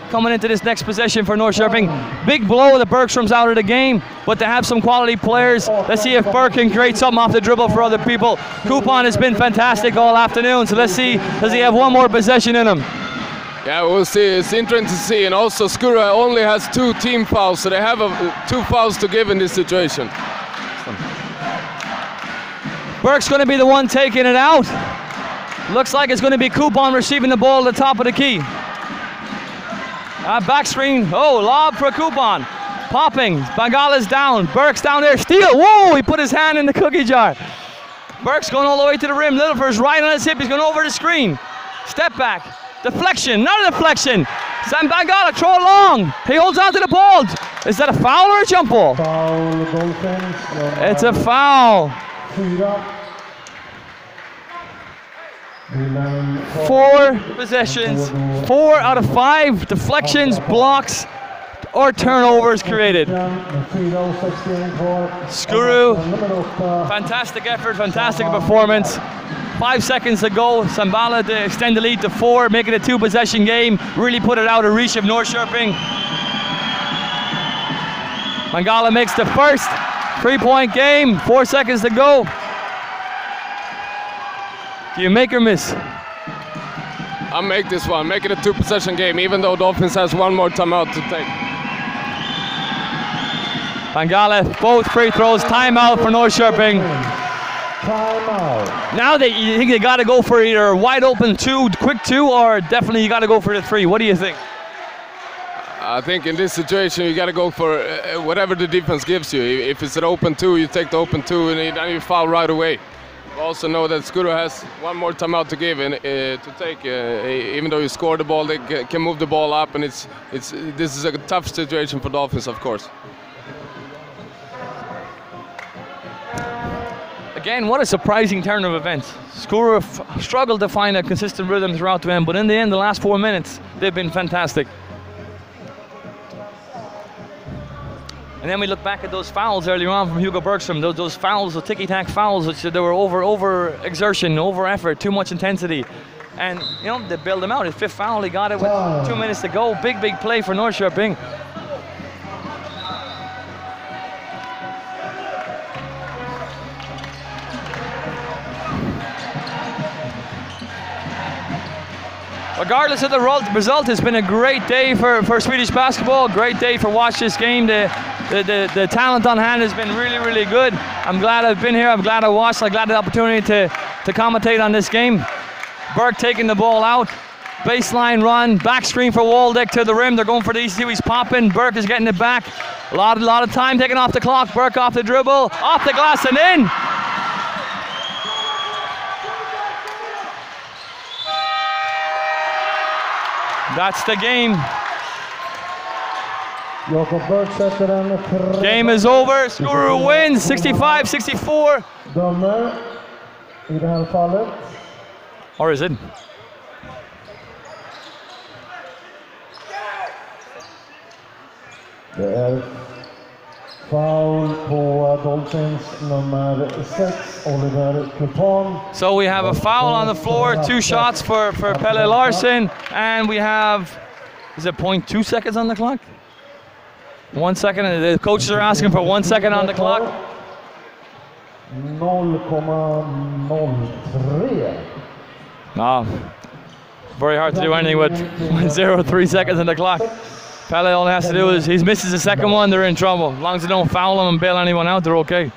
coming into this next possession for Norrköping. Big blow, the Bergstrom's out of the game, but they have some quality players. Let's see if Berg can create something off the dribble for other people. Coupon has been fantastic all afternoon, so let's see, does he have one more possession in him? Yeah, we'll see. It's interesting to see. And also Skuru only has 2 team fouls, so they have 2 fouls to give in this situation. Berg's going to be the one taking it out. Looks like it's going to be Coupon receiving the ball at the top of the key. Back screen. Oh, lob for Coupon. Popping. Bangala's down. Berg's down there. Steal. Whoa, he put his hand in the cookie jar. Berg's going all the way to the rim. Littlefor's right on his hip. He's going over the screen. Step back. Deflection. Not a deflection. Sam Bangala, throw it long. He holds on to the ball. Is that a foul or a jump ball? Foul, Dolphins. It's a foul. 4 possessions, 4 out of 5 deflections, blocks, or turnovers created. Skuru, fantastic effort, fantastic performance. 5 seconds to go. Sambala to extend the lead to 4, make it a 2-possession game. Really put it out of reach of Norrköping. Mangala makes the first 3-point game. 4 seconds to go. Do you make or miss? I'll make this one. Make it a 2-possession game, even though Dolphins has 1 more timeout to take. Bangala, both free throws. Timeout for Norrköping. Timeout. Now you think they got to go for either wide open 2, quick 2, or definitely you got to go for the 3. What do you think? I think in this situation you got to go for whatever the defense gives you. If it's an open 2, you take the open 2 and then you foul right away. Also know that Skuru has 1 more timeout to give and to take. Even though you score the ball, they can move the ball up, and this is a tough situation for Dolphins, of course. Again, what a surprising turn of events. Skuru struggled to find a consistent rhythm throughout the end, but in the end, the last 4 minutes, they've been fantastic. And then we look back at those fouls earlier on from Hugo Bergstrom. Those fouls, the ticky-tack fouls, which they were over exertion, over effort, too much intensity. And, you know, they bailed him out. His 5th foul, he got it with 2 minutes to go. Big play for Norrköping. Regardless of the result, it's been a great day for Swedish basketball, great day for watch this game. The talent on hand has been really, really good. I'm glad I've been here, I'm glad I watched, I'm glad I had the opportunity to commentate on this game. Berg taking the ball out, baseline run, back screen for Waldek to the rim. They're going for the ECU, he's popping, Berg is getting it back. A lot of time taken off the clock, Berg off the dribble, off the glass and in. That's the game. Jakob Börk sätter den. Game is over. Skuru wins 65-64. Dömer i det här fallet. Or is it? Det är foul på Dolphins nummer 6, Oliver Kupan. So we have a foul on the floor, 2 shots for Pelle Larsson, and we have, is it 0.2 seconds on the clock? 1 second, and the coaches are asking for 1 second on the clock. 0,03. No, very hard to do anything with 0.3 seconds on the clock. Pelle, all he has to do is, he misses the second one, they're in trouble. As long as they don't foul him and bail anyone out, they're okay.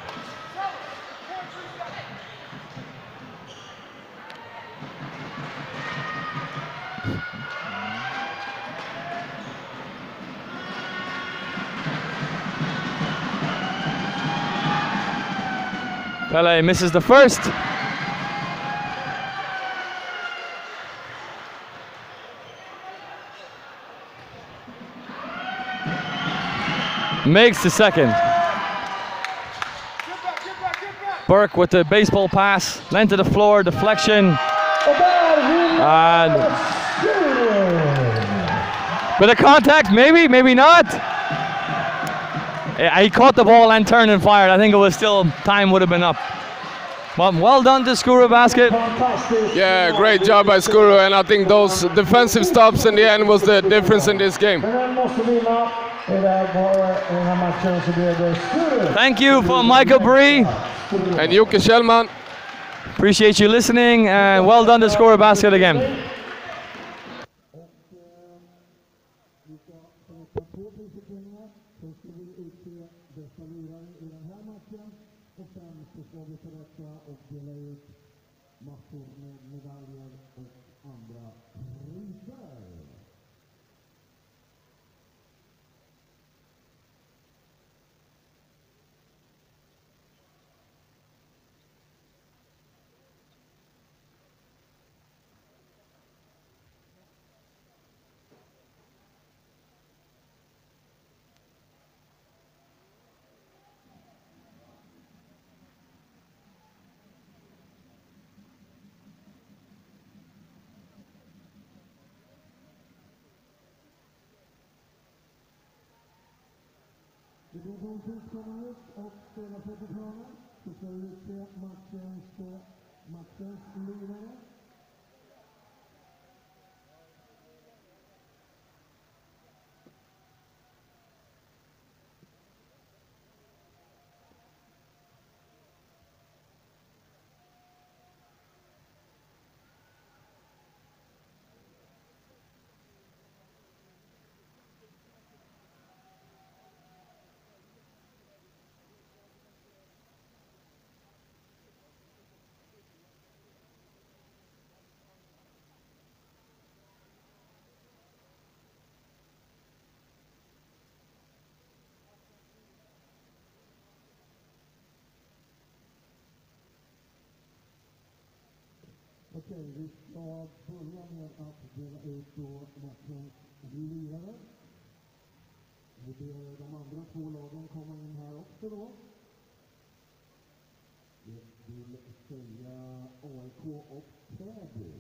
Pelle misses the first. Makes the second. Burke with the baseball pass, length of the floor, deflection. And bit of contact, maybe, maybe not. He caught the ball and turned and fired. I think it was still, time would have been up. But well done to Skuru Basket. Yeah, great job by Skuru, and I think those defensive stops in the end was the difference in this game. Thank you for Michael Bree. And Jocke Kjellman. Appreciate you listening, and well done to Skuru Basket again. Dolphins kommer ut och spelar på planen. Så ska vi se matchens lirare. Okej, vi ska börja med att dela ut då matchens lirare. Vi ber de andra 2 lagen komma in här också då. Jag vill säga AIK och Täby.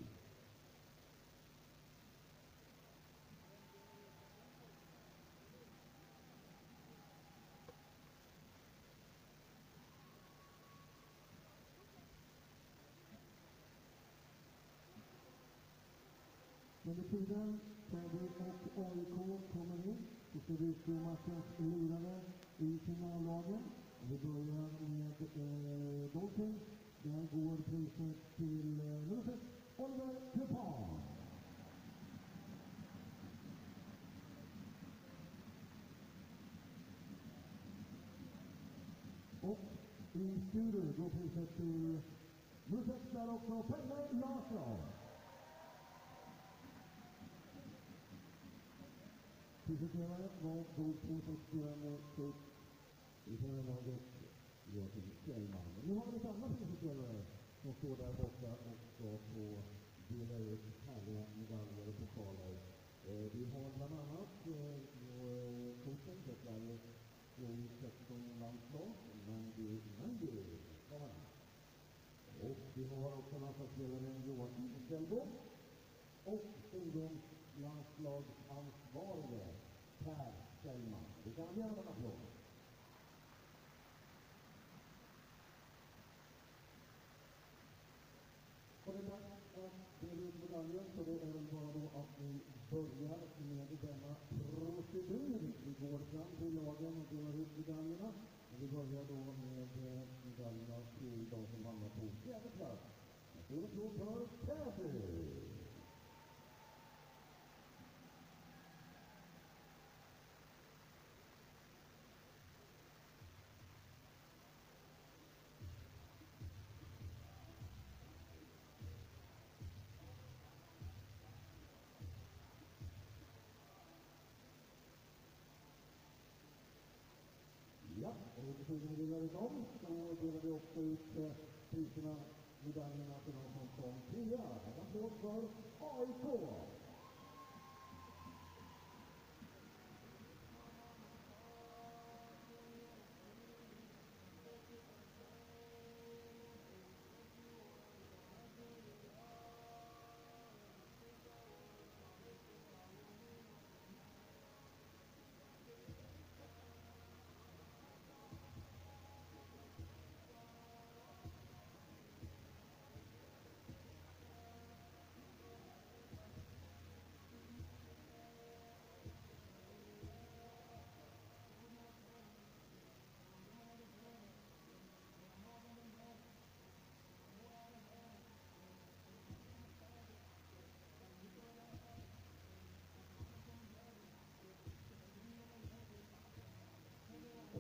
Under tiden Täby och AIK kommer in, så ska vi se matchens lirare i finallagen. Vi börjar med Dolphins. Där går priset till nummer 6, Oliver Kupan. Och i Skuru går priset till nummer 6 där också, Pelle Larsson. Presenterare var god på 61 och i det här laget Joakim Kjellman. Nu har vi ett annat presenterare som står där borta och ska få dela ut härliga medaljer och pokaler Vi har bland annat coachen för Sveriges P16-landslag, Mandy. Och vi har också landslagsledaren Joakim Stellbo och ungdomslandslagsansvarige P16. Vi kan göra en applåd. Och det är dags att dela ut medaljen, så det är väl bara då att vi börjar med denna procedur. Vi går fram till lagen och delar ut medaljerna. Och vi börjar då med medaljerna till de som hamnar på fjärde plats. Jag tror för Täby. Ja, och så när vi gör igång så delar vi också ut priserna, medaljerna till de som kom trea. En applåd för AIK.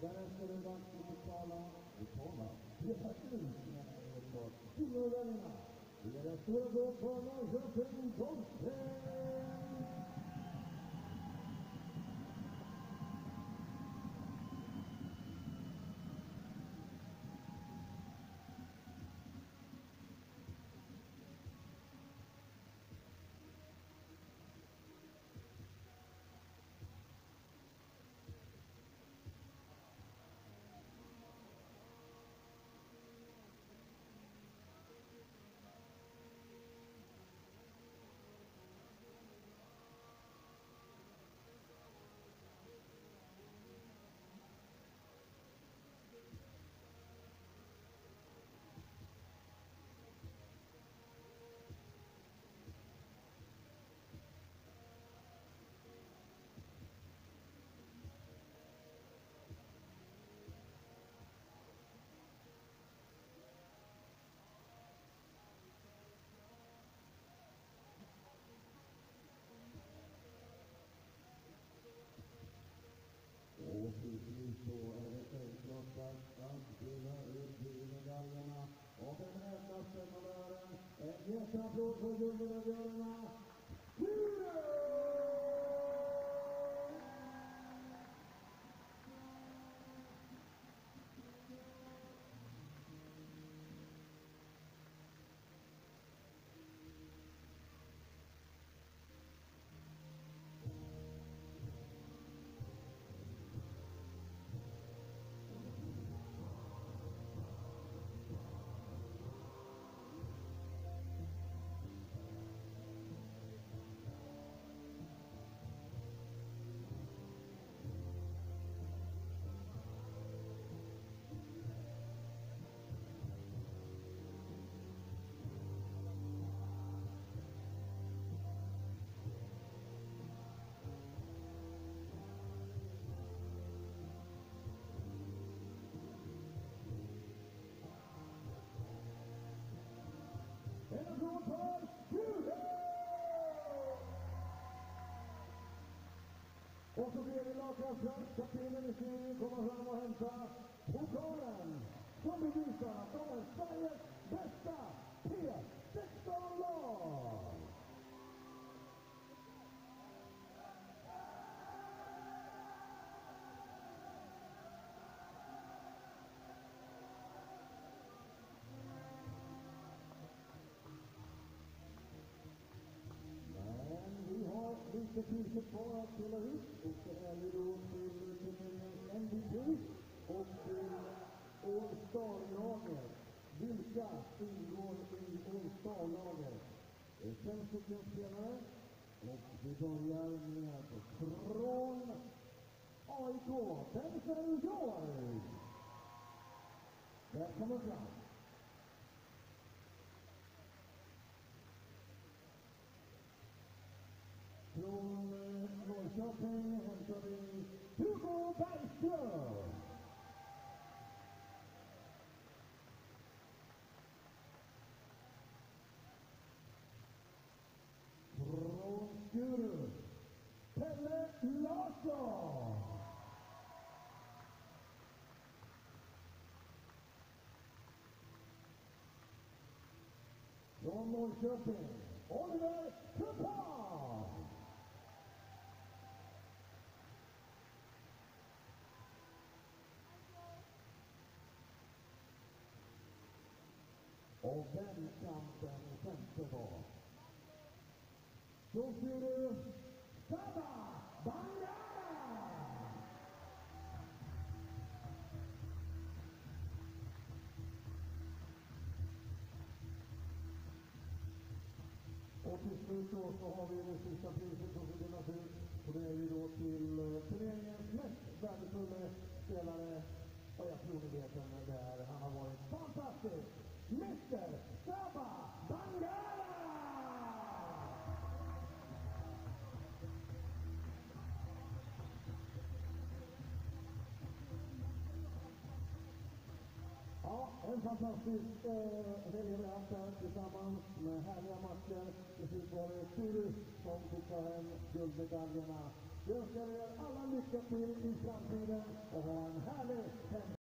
Därefter är det dags att betala Skuru-vännerna. Det är det stora gång för Norrköping Dolphins. Och till slut så är det självklart att dela ut medaljerna. Och den enda spännandören, en jätteapplåd för guldmedaljörerna. Och så blir det lagkapten, kaptenen i serien, kommer fram och hämta pokalen som bevisar att de är Sveriges bästa P16-lag. Men vi har lite priset kvar att dela ut. Och det är ju då till turneringens MVP och till All-Star-laget. Vilka ingår i All-Star-laget? 5 stycken spelare. Och vi börjar med från AIK. Benson George. Välkommen fram. Från Norrköping hämtar vi Hugo Bergström. Från Skuru, Pelle Larsson. Från Norrköping, Oliver Kuppan. Och vänkampen i femte var. Då ser du Sabba Bangara. Och till slut då så har vi det sista priset som ska delas ut. Och det är ju då till turneringens mest värdefulla spelare. Och jag tror ni vet vem det är. Han har varit fantastisk. Mr. Sabba Bangara! Ja, en fantastisk helgleverans här tillsammans med härliga matcher. Precis var det Skuru som tog hem guldmedaljerna. Jag önskar er alla lycka till i framtiden och ha en härlig